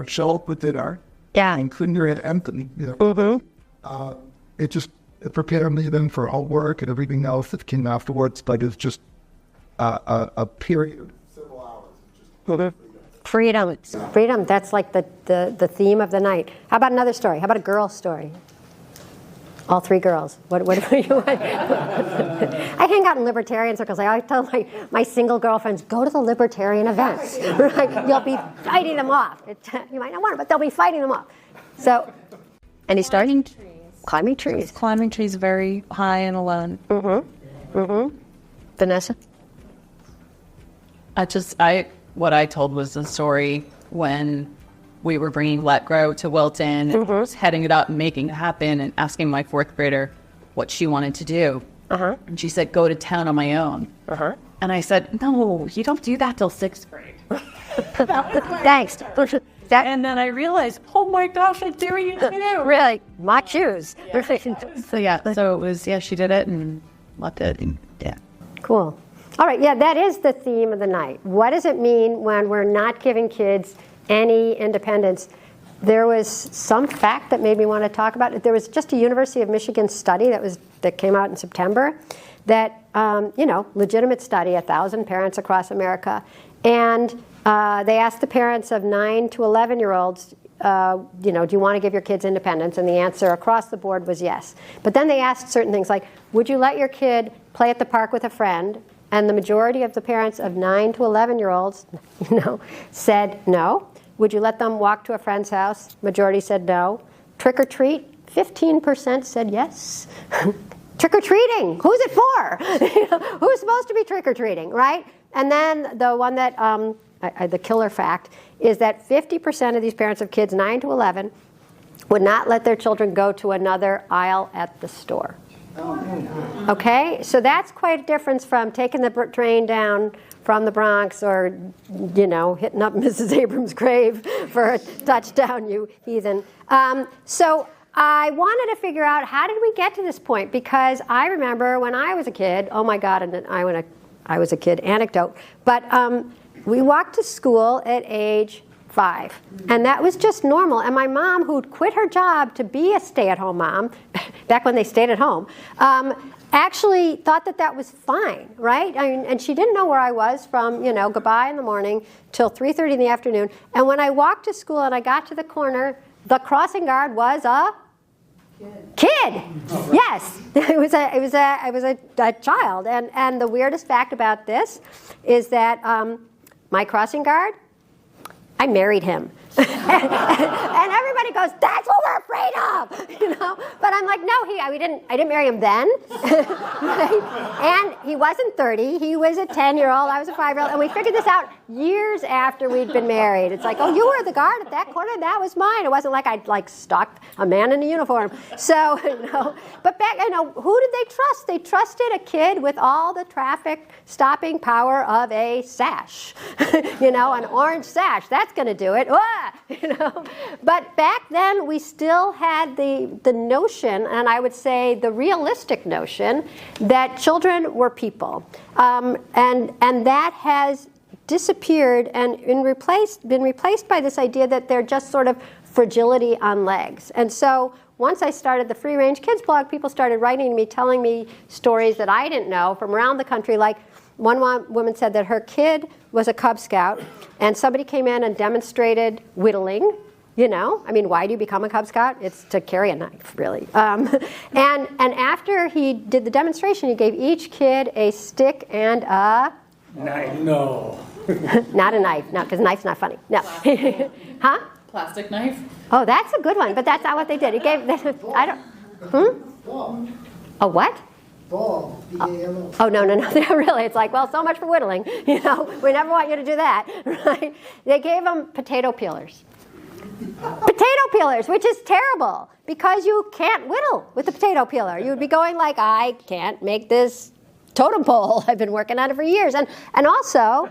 show up with dinner, and clean your head empty. It prepared me then for homework and everything else that came afterwards. But it's just a period, several hours. Freedom. That's like the theme of the night. How about another story? How about a girl story? All 3 girls. What do you want? I hang out in libertarian circles. I always tell my single girlfriends, go to the libertarian events. Right? You'll be fighting them off. You might not want it, but they'll be fighting them off. So, any story? Climbing trees. Climbing trees very high and alone. Vanessa? What I told was the story when we were bringing Let Grow to Wilton, and I was heading it up and making it happen and asking my 4th grader what she wanted to do. And she said, go to town on my own. And I said, no, you don't do that till 6th grade. Thanks. And then I realized, oh my gosh, I dare you to do. Really, my shoes. So it was, she did it and loved it. And, Cool. All right, that is the theme of the night. What does it mean when we're not giving kids any independence? There was some fact that made me want to talk about it. There was just a University of Michigan study that came out in September that, legitimate study, 1,000 parents across America. And they asked the parents of 9 to 11-year-olds, do you want to give your kids independence? And the answer across the board was yes. But then they asked certain things like, would you let your kid play at the park with a friend? And the majority of the parents of 9 to 11-year-olds, said no. Would you let them walk to a friend's house? Majority said no. Trick or treat? 15% said yes. Trick or treating? Who's it for? Who's supposed to be trick or treating, right? And then the one that the killer fact is that 50% of these parents of kids 9 to 11 would not let their children go to another aisle at the store. Okay, so that's quite a difference from taking the train down from the Bronx or, hitting up Mrs. Abrams' grave for a touchdown, you heathen. So I wanted to figure out, how did we get to this point? Because I remember when I was a kid, oh my God, and I was a kid anecdote, but we walked to school at age 5, and that was just normal. And my mom, who'd quit her job to be a stay-at-home mom, back when they stayed at home, actually thought that was fine, right? And she didn't know where I was from, goodbye in the morning till 3:30 in the afternoon. And when I walked to school and I got to the corner, the crossing guard was a kid. Yes, it was a child. And the weirdest fact about this is that my crossing guard, I married him. And everybody goes, that's what we're afraid of, But I'm like, no, I didn't marry him then. Right? And he wasn't 30. He was a 10-year-old. I was a 5-year-old. And we figured this out years after we'd been married. It's like, oh, you were the guard at that corner? That was mine. It wasn't like I'd stalked a man in a uniform. So, But back, who did they trust? They trusted a kid with all the traffic stopping power of a sash. An orange sash. That's going to do it. But back then we still had the notion, and I would say the realistic notion, that children were people, and that has disappeared and been replaced by this idea that they're just sort of fragility on legs. And so once I started the Free Range Kids blog, people started writing to me, telling me stories that I didn't know from around the country. Like one woman said that her kid was a Cub Scout, and somebody came in and demonstrated whittling. Why do you become a Cub Scout? It's to carry a knife, really. And after he did the demonstration, he gave each kid a stick and a knife. No. Not a knife, no, because a knife's not funny. No. Huh? Plastic knife? Oh, that's a good one, but that's not what they did. He gave, Ball. A what? Ball. B-A-L-L. Oh, no, really. It's like, well, so much for whittling. We never want you to do that, right? They gave them potato peelers. Potato peelers, which is terrible, because you can't whittle with the potato peeler. You would be going like, I can't make this totem pole. I've been working on it for years. And also,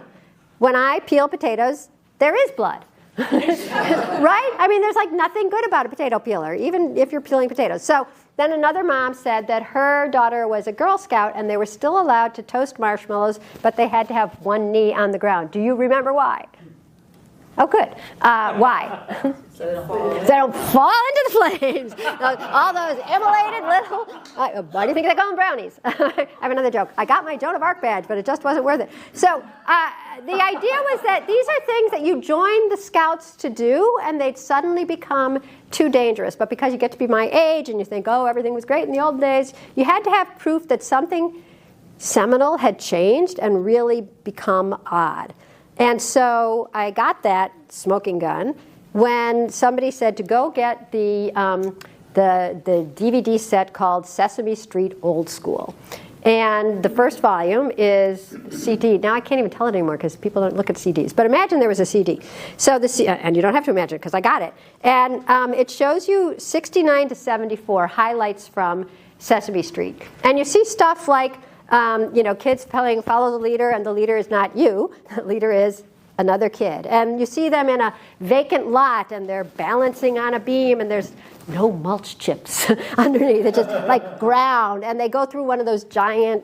when I peel potatoes, there is blood. Right? There's nothing good about a potato peeler, even if you're peeling potatoes. So then another mom said that her daughter was a Girl Scout and they were still allowed to toast marshmallows, but they had to have one knee on the ground. Do you remember why? Oh, good. Why? So they don't fall into the flames. All those immolated little... why do you think they call them brownies? I have another joke. I got my Joan of Arc badge, but it just wasn't worth it. So the idea was that these are things that you join the Scouts to do, and they'd suddenly become too dangerous. But because you get to be my age, and you think, oh, everything was great in the old days, you had to have proof that something seminal had changed and really become odd. And so I got that smoking gun when somebody said to go get the DVD set called Sesame Street Old School. And the first volume is CD. Now I can't even tell it anymore because people don't look at CDs. But imagine there was a CD. So and you don't have to imagine it because I got it. And it shows you 69 to 74 highlights from Sesame Street. And you see stuff like, kids playing follow the leader, and the leader is not you. The leader is another kid. And you see them in a vacant lot, and they're balancing on a beam, and there's no mulch chips underneath. It's just like ground. And they go through one of those giant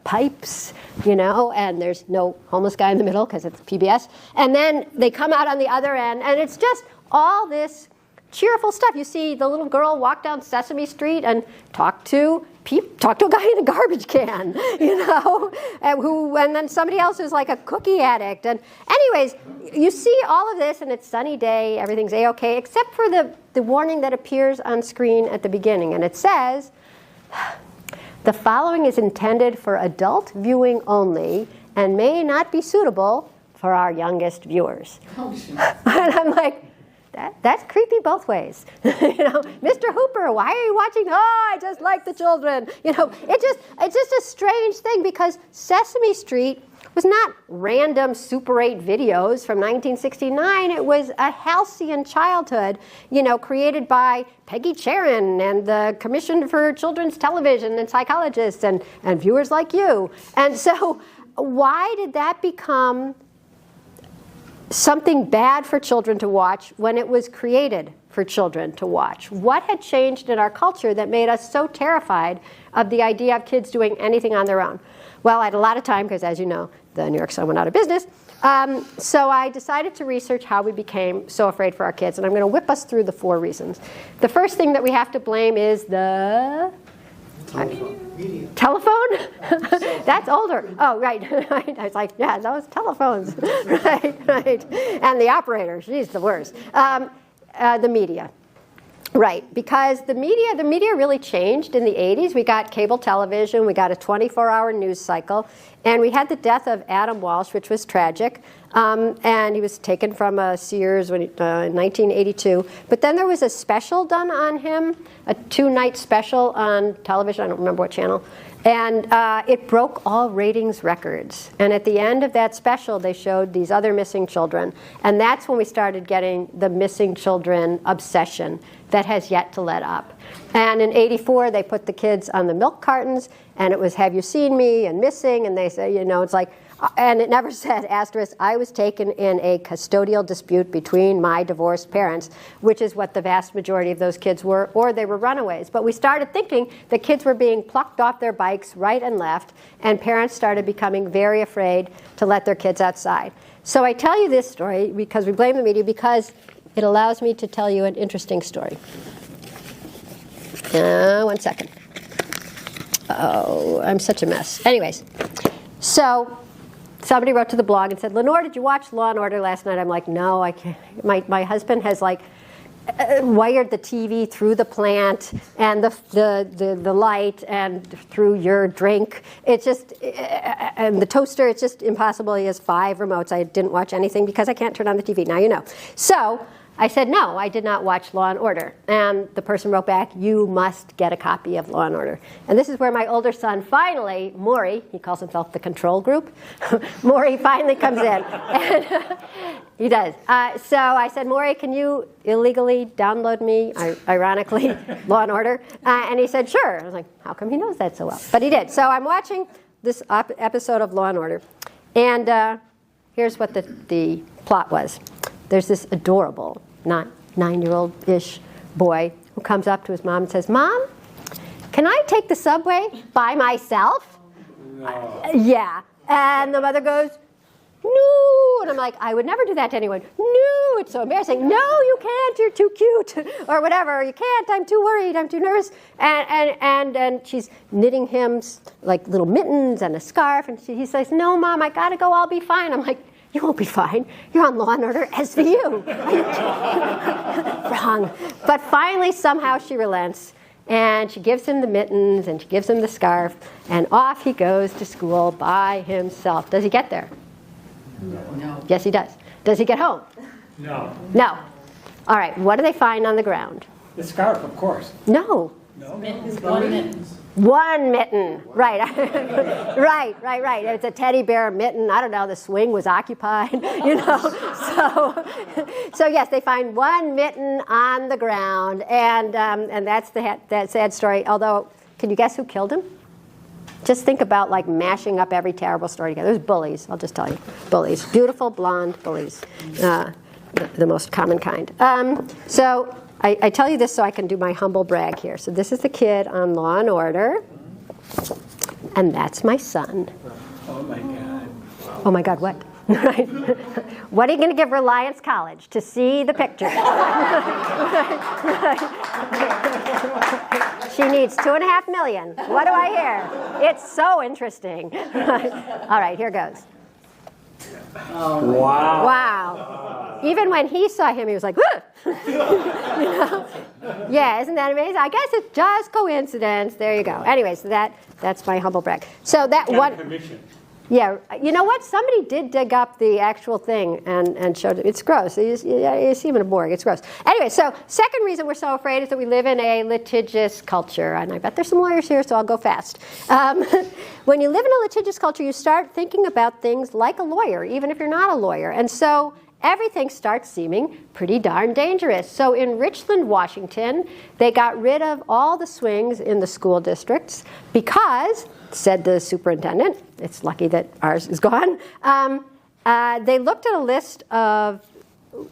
pipes, and there's no homeless guy in the middle because it's PBS. And then they come out on the other end, and it's just all this cheerful stuff. You see the little girl walk down Sesame Street and talk to a guy in a garbage can, and then somebody else who's like a cookie addict. And anyways, you see all of this, and it's sunny day, everything's A-okay, except for the warning that appears on screen at the beginning. And it says, the following is intended for adult viewing only and may not be suitable for our youngest viewers. And I'm like, that's creepy both ways. Mr. Hooper, why are you watching? Oh, I just like the children. It's just a strange thing because Sesame Street was not random Super 8 videos from 1969. It was a halcyon childhood, created by Peggy Charon and the Commission for Children's Television and psychologists and viewers like you. And so why did that become something bad for children to watch when it was created for children to watch? What had changed in our culture that made us so terrified of the idea of kids doing anything on their own? Well, I had a lot of time because, as you know, the New York Sun went out of business. So I decided to research how we became so afraid for our kids. And I'm going to whip us through the 4 reasons. The first thing that we have to blame is the telephone? That's older. Oh, right. I was like, yeah, those telephones. right. And the operator, she's the worst. The media. Right, because the media really changed in the 80s. We got cable television, we got a 24-hour news cycle, and we had the death of Adam Walsh, which was tragic. And he was taken from Sears in 1982. But then there was a special done on him, a 2-night special on television. I don't remember what channel. And it broke all ratings records. And at the end of that special, they showed these other missing children. And that's when we started getting the missing children obsession that has yet to let up. And in 84, they put the kids on the milk cartons, and it was, have you seen me, and missing, and they say, it's like, and it never said, asterisk, I was taken in a custodial dispute between my divorced parents, which is what the vast majority of those kids were, or they were runaways. But we started thinking the kids were being plucked off their bikes right and left, and parents started becoming very afraid to let their kids outside. So I tell you this story because we blame the media, because it allows me to tell you an interesting story. 1 second. Oh, I'm such a mess. Anyways, so somebody wrote to the blog and said, Lenore, did you watch Law & Order last night? I'm like, no, I can't. My husband has wired the TV through the plant and the light and through your drink. It's just, and the toaster, it's just impossible. He has 5 remotes. I didn't watch anything because I can't turn on the TV. Now you know. So I said, no, I did not watch Law & Order. And the person wrote back, you must get a copy of Law & Order. And this is where my older son finally, Maury, he calls himself the control group, Maury finally comes in. And he does. So I said, Maury, can you illegally download me, ironically, Law & Order? And he said, sure. I was like, how come he knows that so well? But he did. So I'm watching this episode of Law & Order. And here's what the plot was. There's this adorable 9-year-old-ish boy who comes up to his mom and says, Mom, can I take the subway by myself? No. Yeah. And the mother goes, no. And I'm like, I would never do that to anyone. No, it's so embarrassing. No, you can't. You're too cute. Or whatever. You can't. I'm too worried. I'm too nervous. And she's knitting him like little mittens and a scarf. And he says, no, Mom, I got to go. I'll be fine. I'm like, you won't be fine. You're on Law & Order SVU. Wrong. But finally, somehow she relents, and she gives him the mittens, and she gives him the scarf, and off he goes to school by himself. Does he get there? No. Yes, he does. Does he get home? No. No. All right, what do they find on the ground? The scarf, of course. No. No? Mittens. One mitten, right, right. It's a teddy bear mitten. I don't know. The swing was occupied, you know. So yes, they find one mitten on the ground, and that's that sad story. Although, can you guess who killed him? Just think about like mashing up every terrible story together. There's bullies. I'll just tell you, bullies, beautiful blonde bullies, the most common kind. So. I tell you this so I can do my humble brag here. So this is the kid on Law and Order, and that's my son. Oh my God. Oh my God, what? Right. What are you going to give Reliance College to see the picture? She needs $2.5 million. What do I hear? It's so interesting. All right, here goes. Oh, wow. Wow. Even when he saw him, he was like, "Whoa!" You know? Yeah, isn't that amazing? I guess it's just coincidence. There you go. Anyway, so that's my humble brag. So that one. Commission. Yeah, you know what? Somebody did dig up the actual thing and showed it. It's gross. You see him in a morgue. It's gross. Anyway, so second reason we're so afraid is that we live in a litigious culture. And I bet there's some lawyers here, so I'll go fast. When you live in a litigious culture, you start thinking about things like a lawyer, even if you're not a lawyer. And so everything starts seeming pretty darn dangerous. So in Richland, Washington, they got rid of all the swings in the school districts because, said the superintendent, it's lucky that ours is gone, they looked at a list of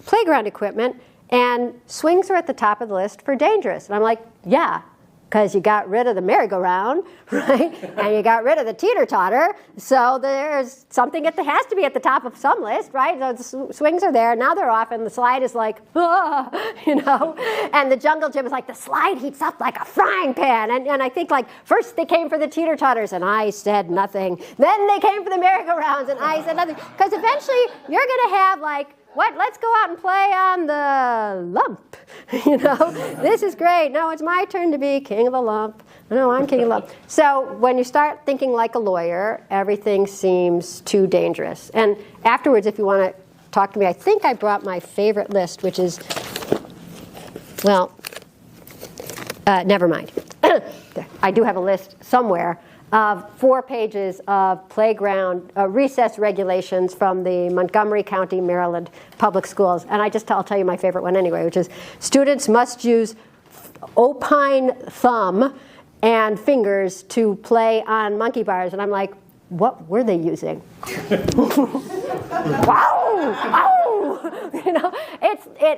playground equipment, and swings are at the top of the list for dangerous. And I'm like, yeah, because you got rid of the merry-go-round, right? And you got rid of the teeter-totter. So there's something that has to be at the top of some list, right? So the swings are there. Now they're off, and the slide is like, you know? And the jungle gym is like, the slide heats up like a frying pan. And I think, like, first they came for the teeter-totters, and I said nothing. Then they came for the merry-go-rounds, and I said nothing. Because eventually you're going to have, like, what? Let's go out and play on the lump. You know, this is great. No, it's my turn to be king of the lump. No, I'm king of the lump. So when you start thinking like a lawyer, everything seems too dangerous. And afterwards, if you want to talk to me, I think I brought my favorite list, which is, well, never mind. I do have a list somewhere of 4 pages of playground recess regulations from the Montgomery County, Maryland public schools. And I'll tell you my favorite one anyway, which is students must use opine thumb and fingers to play on monkey bars. And I'm like, what were they using? Wow! You know,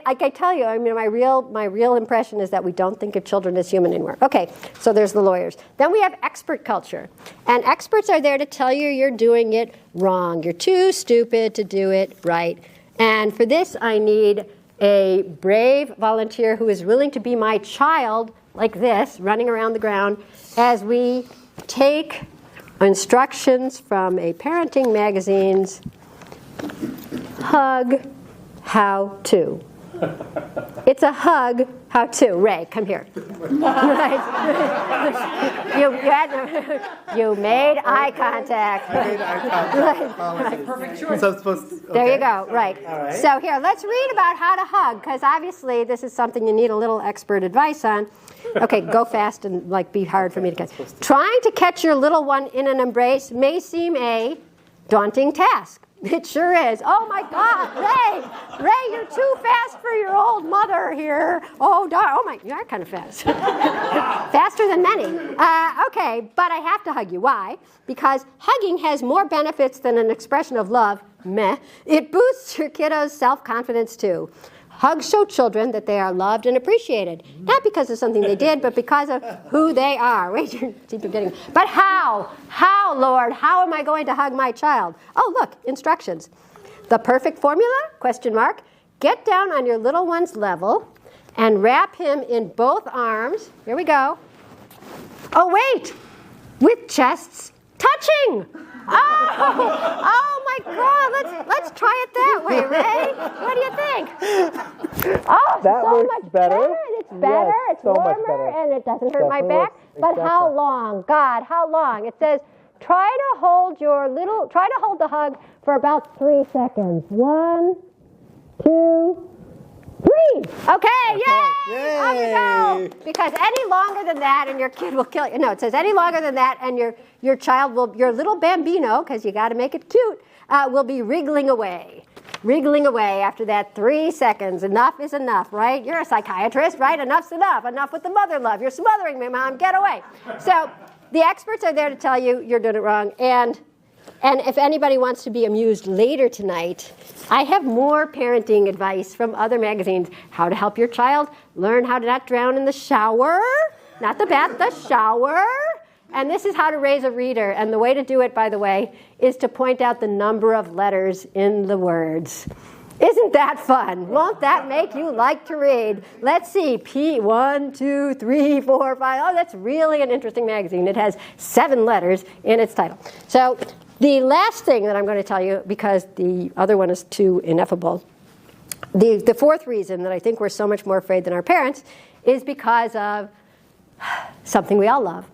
like I tell you, I mean, my real impression is that we don't think of children as human anymore. Okay, so there's the lawyers. Then we have expert culture. And experts are there to tell you you're doing it wrong. You're too stupid to do it right. And for this, I need a brave volunteer who is willing to be my child, like this, running around the ground, as we take instructions from a parenting magazine's Hug How To. It's a hug how to. Ray, come here. Right. You made eye contact. I made eye contact. Right. Perfect choice. So I'm supposed to, okay. There you go. Right. All right. So here, let's read about how to hug, because obviously this is something you need a little expert advice on. Okay, go fast and be hard for me to catch. Trying to catch your little one in an embrace may seem a daunting task. It sure is. Oh my God, Ray, you're too fast for your old mother here. Oh my, you are kind of fast. Faster than many. Okay, but I have to hug you. Why? Because hugging has more benefits than an expression of love. Meh. It boosts your kiddo's self-confidence too. Hugs show children that they are loved and appreciated. Not because of something they did, but because of who they are. Wait, you keep getting. But how? How, Lord? How am I going to hug my child? Oh, look, instructions. The perfect formula? Question mark. Get down on your little one's level and wrap him in both arms. Here we go. Oh, wait. With chests touching. Oh my God! Let's try it that way, Ray. What do you think? Oh, that so works much better. It's better. Yes, it's so warmer, much better. and it doesn't hurt my back. But Exactly. how long? God, how long? It says try to hold the hug for about 3 seconds. 1, 2, 3. 3. Okay, yay! Off you go. Because any longer than that and your kid will kill you. No, it says any longer than that and your child will, your little bambino, because you got to make it cute, will be wriggling away. Wriggling away after that 3 seconds. Enough is enough, right? You're a psychiatrist, right? Enough's enough. Enough with the mother love. You're smothering me, Mom. Get away. So the experts are there to tell you you're doing it wrong. And if anybody wants to be amused later tonight, I have more parenting advice from other magazines. How to help your child learn how to not drown in the shower. Not the bath, the shower. And this is how to raise a reader. And the way to do it, by the way, is to point out the number of letters in the words. Isn't that fun? Won't that make you like to read? Let's see, P, 1, 2, 3, 4, 5. Oh, that's really an interesting magazine. It has 7 letters in its title. So the last thing that I'm going to tell you, because the other one is too ineffable, the fourth reason that I think we're so much more afraid than our parents is because of something we all love,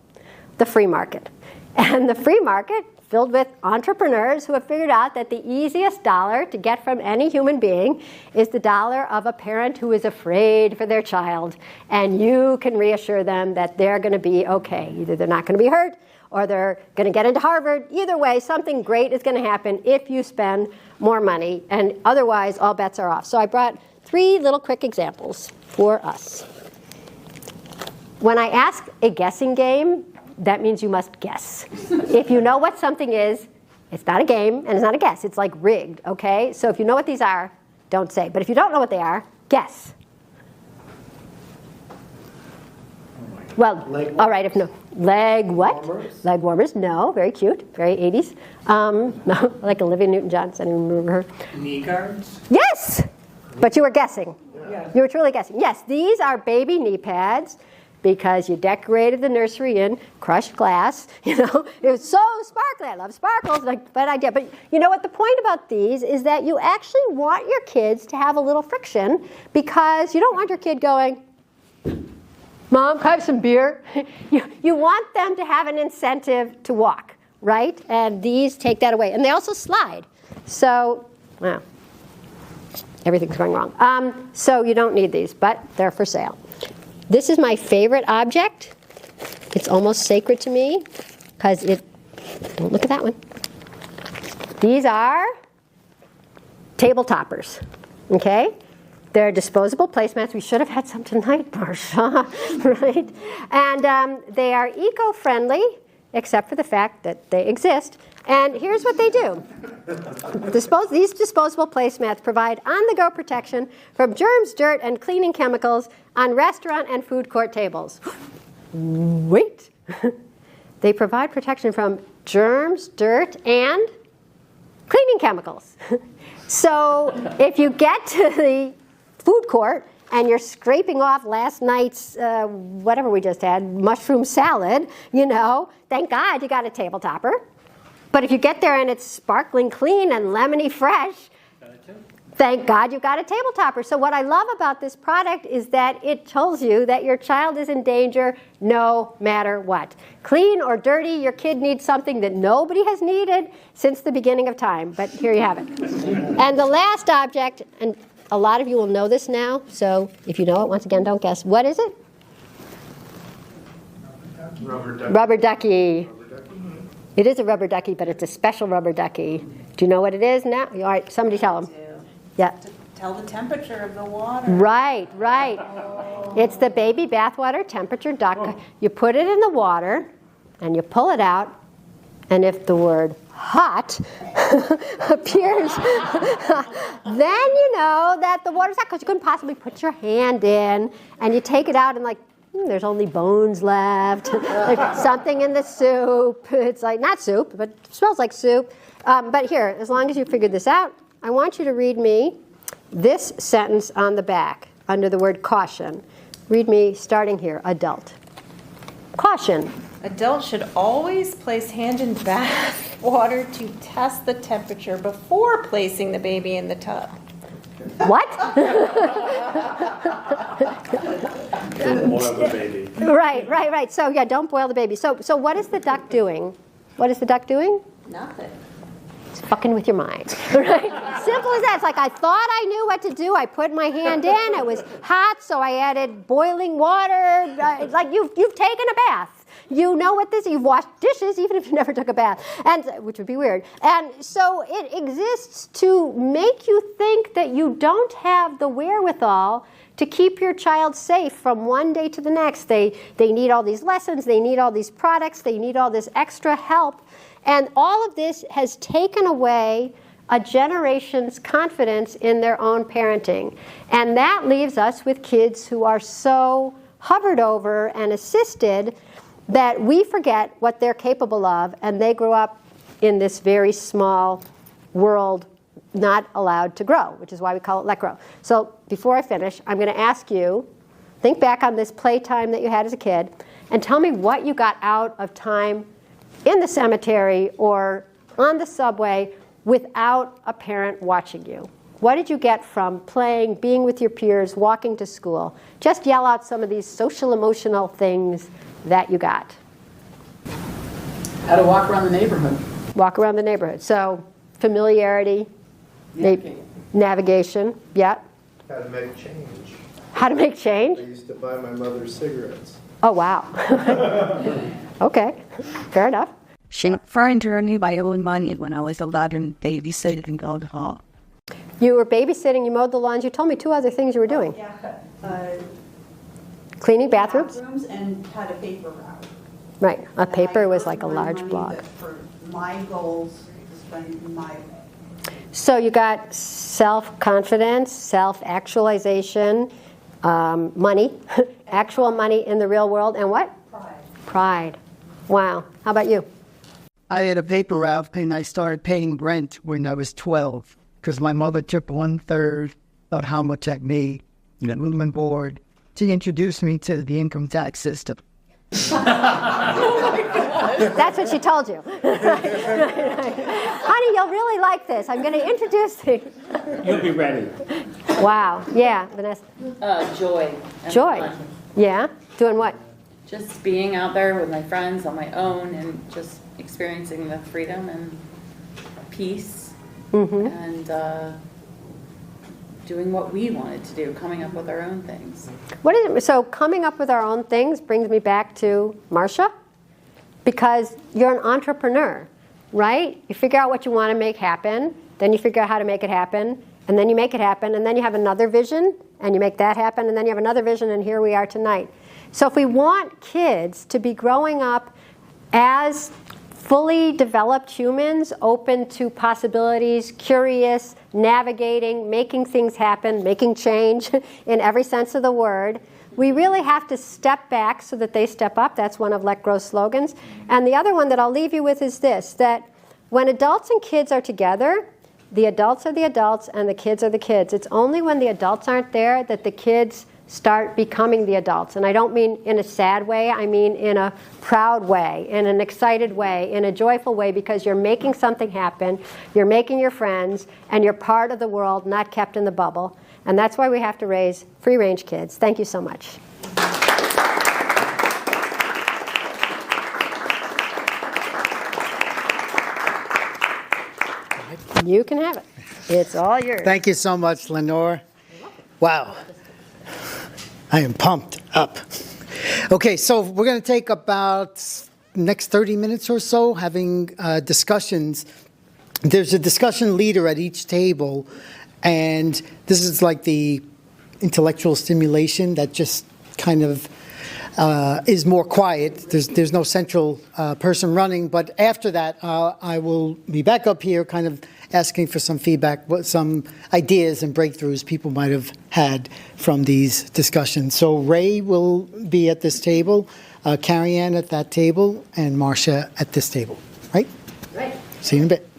the free market. And the free market, filled with entrepreneurs who have figured out that the easiest dollar to get from any human being is the dollar of a parent who is afraid for their child. And you can reassure them that they're going to be okay. Either they're not going to be hurt or they're going to get into Harvard. Either way, something great is going to happen if you spend more money. And otherwise, all bets are off. So I brought 3 little quick examples for us. When I ask a guessing game, that means you must guess. If you know what something is, it's not a game and it's not a guess. It's like rigged, okay? So if you know what these are, don't say. But if you don't know what they are, guess. Well, all right, if no. Leg what? Warmers? Leg warmers, no. Very cute, very 80s. No, like Olivia Newton-John, I don't even remember her. Knee guards? Yes! But you were guessing. Yeah. You were truly guessing. Yes, these are baby knee pads, because you decorated the nursery in crushed glass. You know, it was so sparkly. I love sparkles, bad idea. But you know what? The point about these is that you actually want your kids to have a little friction, because you don't want your kid going, Mom, can I have some beer? You want them to have an incentive to walk, right? And these take that away. And they also slide. So, well, everything's going wrong. So you don't need these, but they're for sale. This is my favorite object. It's almost sacred to me because don't look at that one. These are table toppers, okay? They're disposable placemats. We should have had some tonight, Marsha, right? And they are eco-friendly, except for the fact that they exist. And here's what they do. These disposable placemats provide on-the-go protection from germs, dirt, and cleaning chemicals on restaurant and food court tables. Wait. They provide protection from germs, dirt, and cleaning chemicals. So if you get to the food court and you're scraping off last night's, whatever we just had, mushroom salad, you know, thank God you got a table topper. But if you get there and it's sparkling clean and lemony fresh, thank God you've got a table topper. So what I love about this product is that it tells you that your child is in danger no matter what. Clean or dirty, your kid needs something that nobody has needed since the beginning of time. But here you have it. And the last object, and a lot of you will know this now, so if you know it, once again, don't guess. What is it? Rubber ducky. Rubber ducky. It is a rubber ducky, but it's a special rubber ducky. Do you know what it is now? All right, somebody tell them. Yeah. To tell the temperature of the water. Right, right. Oh. It's the baby bathwater temperature duck. Oh. You put it in the water, and you pull it out, and if the word hot appears, then you know that the water's hot, because you couldn't possibly put your hand in, and you take it out and like, there's only bones left. There's something in the soup. It's like, not soup, but it smells like soup. But here, as long as you figured this out, I want you to read me this sentence on the back under the word caution. Read me starting here, adult. Caution. Adults should always place hand in bath water to test the temperature before placing the baby in the tub. What? Don't boil the baby. Right. So yeah, don't boil the baby. So what is the duck doing? What is the duck doing? Nothing. It's fucking with your mind, right? simple as that. It's like I thought I knew what to do. I put my hand in. It was hot, so I added boiling water. It's like you've taken a bath. You know what this is. You've washed dishes even if you never took a bath, which would be weird. And so it exists to make you think that you don't have the wherewithal to keep your child safe from one day to the next. They need all these lessons. They need all these products. They need all this extra help. And all of this has taken away a generation's confidence in their own parenting. And that leaves us with kids who are so hovered over and assisted that we forget what they're capable of, and they grow up in this very small world not allowed to grow, which is why we call it let grow. So before I finish, I'm going to ask you, think back on this playtime that you had as a kid, and tell me what you got out of time in the cemetery or on the subway without a parent watching you. What did you get from playing, being with your peers, walking to school? Just yell out some of these social emotional things that you got. How to walk around the neighborhood. Walk around the neighborhood. So familiarity, navigation, yeah. How to make change. How to make change? I used to buy my mother cigarettes. Oh, wow. Okay, fair enough. She tried to earn my own money when I was 11, babysitting and going home. You were babysitting, you mowed the lawns. You told me 2 other things you were doing. Cleaning bathrooms? And had a paper route. Right, a paper was like a large block. For my goals, to spend my... So you got self-confidence, self-actualization, money, actual money in the real world, and what? Pride. Wow. How about you? I had a paper route, and I started paying rent when I was 12 because my mother took 1/3 of how much I made in the room and board to introduce me to the income tax system. That's what she told you. Honey, you'll really like this. I'm going to introduce you. You'll be ready. Wow. Yeah, Vanessa. Joy. and Joy. fun. Yeah. Doing what? Just being out there with my friends on my own and just experiencing the freedom and peace and doing what we wanted to do, coming up with our own things. What is it? So coming up with our own things brings me back to Marcia, because you're an entrepreneur, right? You figure out what you want to make happen, then you figure out how to make it happen, and then you make it happen, and then you have another vision, and you make that happen, and then you have another vision, and here we are tonight. So if we want kids to be growing up as fully developed humans, open to possibilities, curious, navigating, making things happen, making change in every sense of the word, we really have to step back so that they step up. That's one of Let Grow's slogans. And the other one that I'll leave you with is this, that when adults and kids are together, the adults are the adults and the kids are the kids. It's only when the adults aren't there that the kids start becoming the adults. And I don't mean in a sad way, I mean in a proud way, in an excited way, in a joyful way, because you're making something happen, you're making your friends, and you're part of the world, not kept in the bubble. And that's why we have to raise free-range kids. Thank you so much. You can have it. It's all yours. Thank you so much, Lenore. Wow. I am pumped up. Okay, so we're going to take about next 30 minutes or so having discussions. There's a discussion leader at each table, and this is like the intellectual stimulation that just kind of is more quiet. There's no central person running, but after that, I will be back up here kind of asking for some feedback, some ideas and breakthroughs people might have had from these discussions. So Ray will be at this table, Carrie Ann at that table, and Marcia at this table, right? Right. See you in a bit.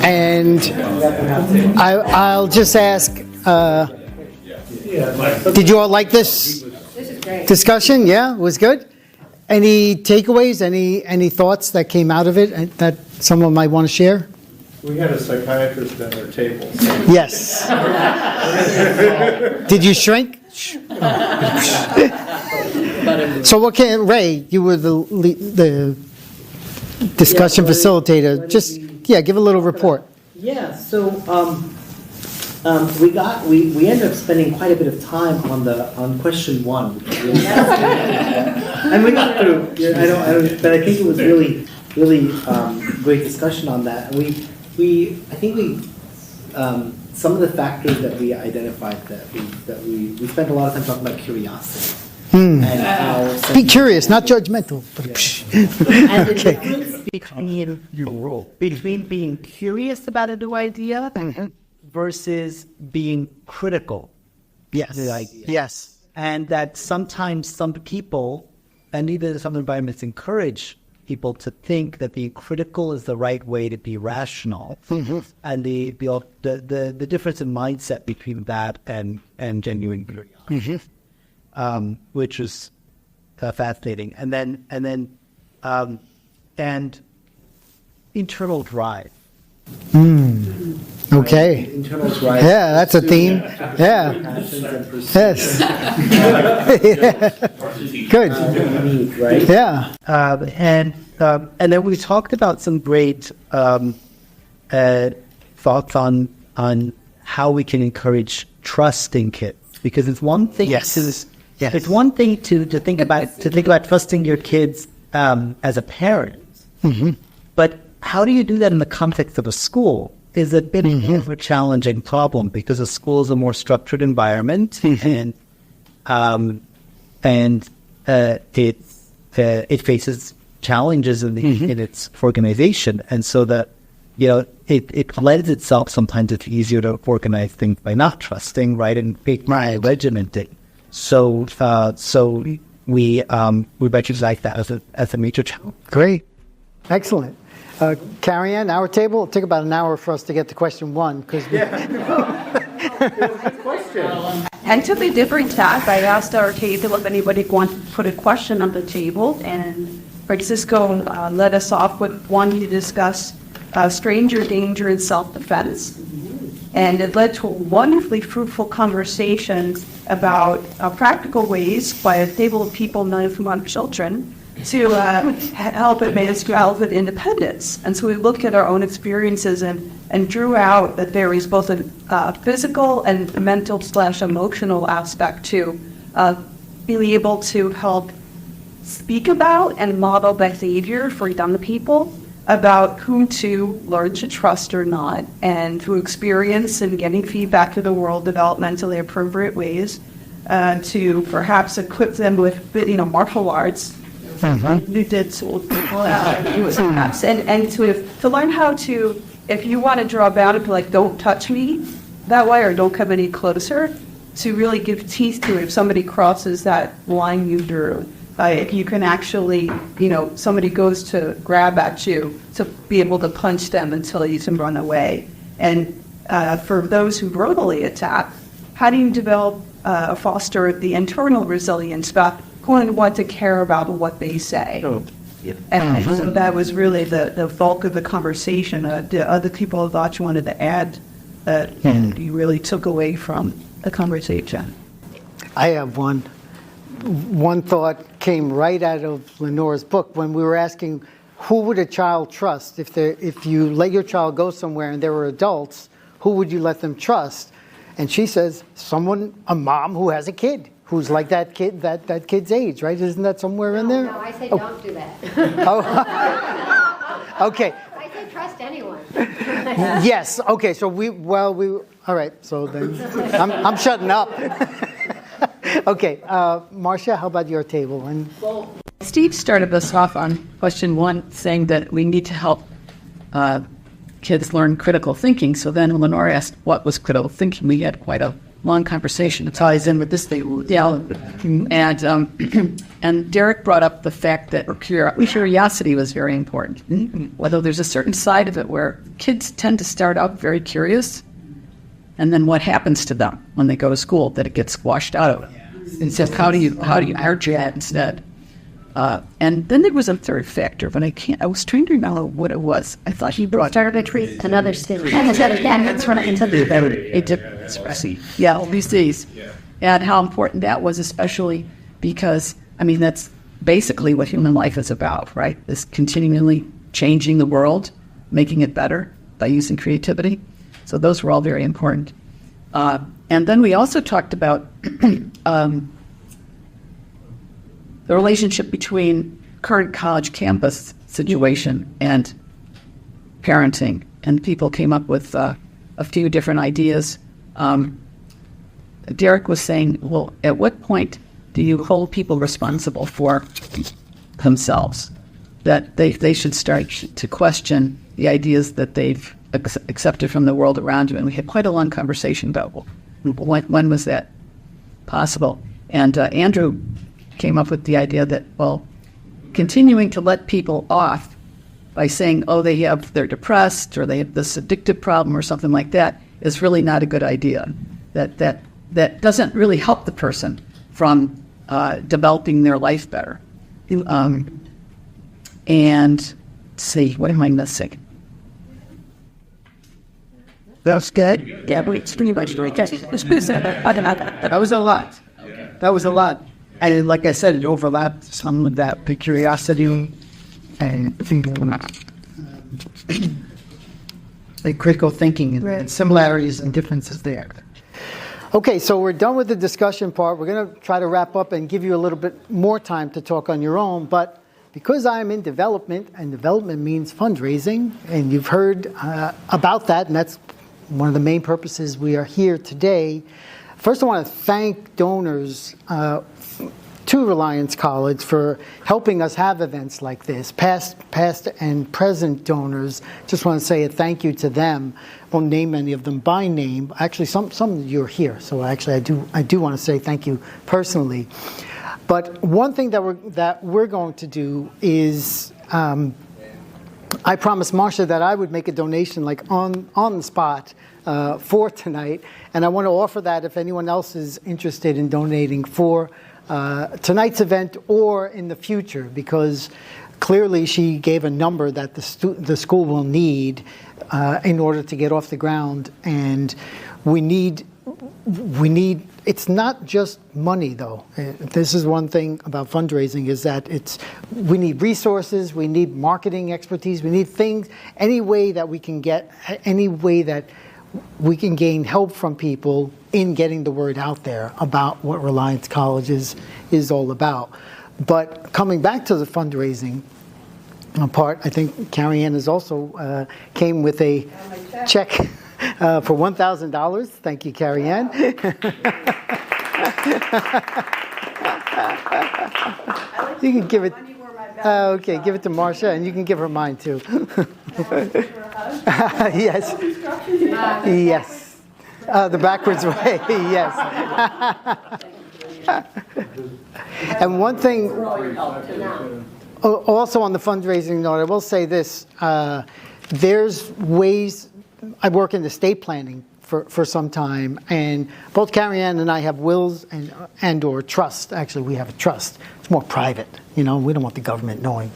And I'll just ask, did you all like this discussion? Yeah, it was good? Any takeaways, any thoughts that came out of it that someone might want to share? We had a psychiatrist at our table. Yes. Did you shrink? So what can, Ray, you were the discussion facilitator. Just, give a little report. Yeah, so we ended up spending quite a bit of time on question one. And we got through, but I think it was really great discussion on that. I think some of the factors that we identified that we spent a lot of time talking about curiosity. And how be curious, not judgmental. And the difference between being curious about a new idea versus being critical. Yes. Of the idea. Yes. And that sometimes some people, and even some environments, encourage people to think that being critical is the right way to be rational, and the difference in mindset between that and genuine curiosity, which is fascinating, and internal drive. Okay. Right? Internal drive. Yeah, that's a theme. Yeah. Yes. Good. Need, right? Yeah. And then we talked about some great thoughts on how we can encourage trust in kids, because it's one thing it's one thing to think about trusting your kids as a parent, but how do you do that in the context of a school is a bit of a challenging problem, because a school is a more structured environment, and it faces challenges in its organization, and so that it lends itself sometimes it's easier to organize things by not trusting, right, and regimenting. So we recognize that as a major challenge. Great, excellent. Carrie Ann, our table, it took about an hour for us to get to question one. And to be different task, I asked our table if anybody wants to put a question on the table, and Francisco led us off with one to discuss stranger danger and self-defense. And it led to a wonderfully fruitful conversation about practical ways by a table of people, none of whom are children, to help advance childhood independence. And so we looked at our own experiences and drew out that there is both a physical and mental/emotional aspect to being able to help speak about and model behavior for young people about whom to learn to trust or not, and through experience and getting feedback to the world, developmentally appropriate ways to perhaps equip them with, martial arts. You did and to learn how to, if you want to draw a boundary, like don't touch me that way or don't come any closer, to really give teeth to it if somebody crosses that line you drew. If you can actually, somebody goes to grab at you, to be able to punch them until you can run away. And for those who brutally attack, how do you develop, foster the internal resilience about going to want to care about what they say? And so that was really the bulk of the conversation. The other people thought you wanted to add that you really took away from the conversation? I have one. One thought came right out of Lenore's book when we were asking, who would a child trust? If you let your child go somewhere and there were adults, who would you let them trust? And she says, a mom who has a kid, who's like that kid, that kid's age, right? Isn't that somewhere in there? No, I say don't do that. Okay. I say trust anyone. Yes. Okay. So all right. So then I'm shutting up. Okay, Marcia, how about your table? Well, Steve started us off on question one, saying that we need to help kids learn critical thinking. So then Lenore asked what was critical thinking. We had quite a long conversation. It ties in with this thing. Yeah, and Derek brought up the fact that curiosity was very important. Whether there's a certain side of it where kids tend to start out very curious, and then what happens to them when they go to school, that it gets washed out of it. And so how do you nurture that instead? And then there was a third factor, but I was trying to remember what it was. I thought he brought another stimulus. Yeah, all these days. And how important that was, especially because, I mean, that's basically what human life is about, right? This continually changing the world, making it better by using creativity. So those were all very important. And then we also talked about the relationship between current college campus situation and parenting. And people came up with a few different ideas. Derek was saying, well, at what point do you hold people responsible for themselves? That they should start to question the ideas that they've accepted from the world around you. And we had quite a long conversation about when was that possible. And Andrew came up with the idea that, well, continuing to let people off by saying, oh, they're depressed or they have this addictive problem or something like that is really not a good idea. That doesn't really help the person from developing their life better. And let's see, what am I missing? That's good. Yeah, but it's pretty much right. That was a lot. That was a lot. And like I said, it overlapped some of that, the curiosity and thinking, like critical thinking and similarities and differences there. Okay, so we're done with the discussion part. We're going to try to wrap up and give you a little bit more time to talk on your own. But because I'm in development, and development means fundraising, and you've heard about that, and that's one of the main purposes we are here today. First, I want to thank donors to Reliance College for helping us have events like this. Past and present donors, just want to say a thank you to them. Won't name any of them by name. Actually, some of you are here, so actually I do want to say thank you personally. But one thing that we're going to do is I promised Marcia that I would make a donation like on the spot for tonight, and I want to offer that if anyone else is interested in donating for tonight's event or in the future, because clearly she gave a number that the school will need in order to get off the ground, and we need. It's not just money, though. This is one thing about fundraising, is that we need resources, we need marketing expertise, we need things, any way that we can gain help from people in getting the word out there about what Reliance College is all about. But coming back to the fundraising part, I think Carrie Ann has also came with a check for $1,000. Thank you, Carrie Ann. You can give it. Okay, give it to Marcia, and you can give her mine too. Yes. Yes. The backwards way. Yes. And one thing. Also on the fundraising note, I will say this. There's ways. I work in estate planning for some time, and both Carrie Ann and I have wills and or trust. Actually, we have a trust. It's more private. We don't want the government knowing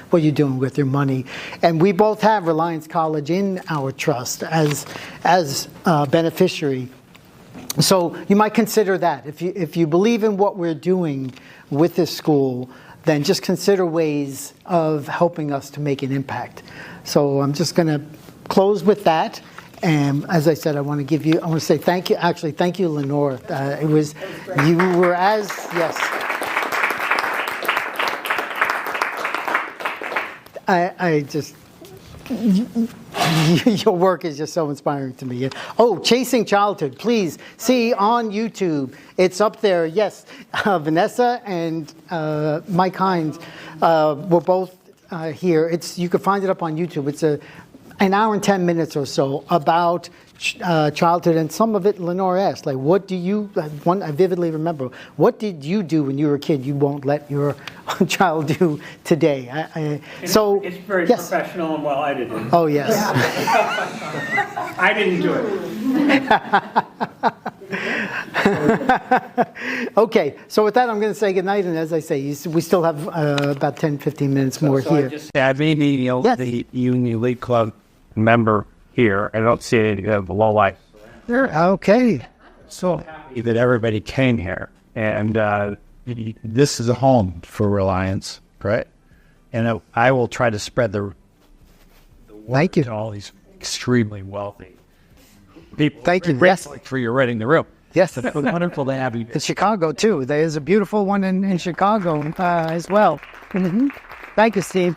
what you're doing with your money. And we both have Reliance College in our trust as a beneficiary. So you might consider that. If you believe in what we're doing with this school, then just consider ways of helping us to make an impact. So I'm just going to close with that. And as I said, I want to say thank you. Actually, thank you, Lenore. You were yes. I just, your work is just so inspiring to me. Oh, Chasing Childhood, please see on YouTube. It's up there. Yes, Vanessa and Mike Hines were both here. You can find it up on YouTube. It's an hour and 10 minutes or so about childhood, and some of it Lenore asked, like, what do you, I vividly remember, what did you do when you were a kid you won't let your child do today? It's very professional and well edited. Oh, yes. I didn't do it. Okay, so with that, I'm going to say goodnight, and as I say, we still have about 10, 15 minutes more here. Maybe the Union League Club member here. I don't see any low light. Okay. So happy that everybody came here. And this is a home for Reliance, right? And I will try to spread the word to all these extremely wealthy people. Thank you. Yes. For your renting the room. Yes. It's wonderful to have you. In Chicago, too. There's a beautiful one in Chicago as well. Mm-hmm. Thank you, Steve.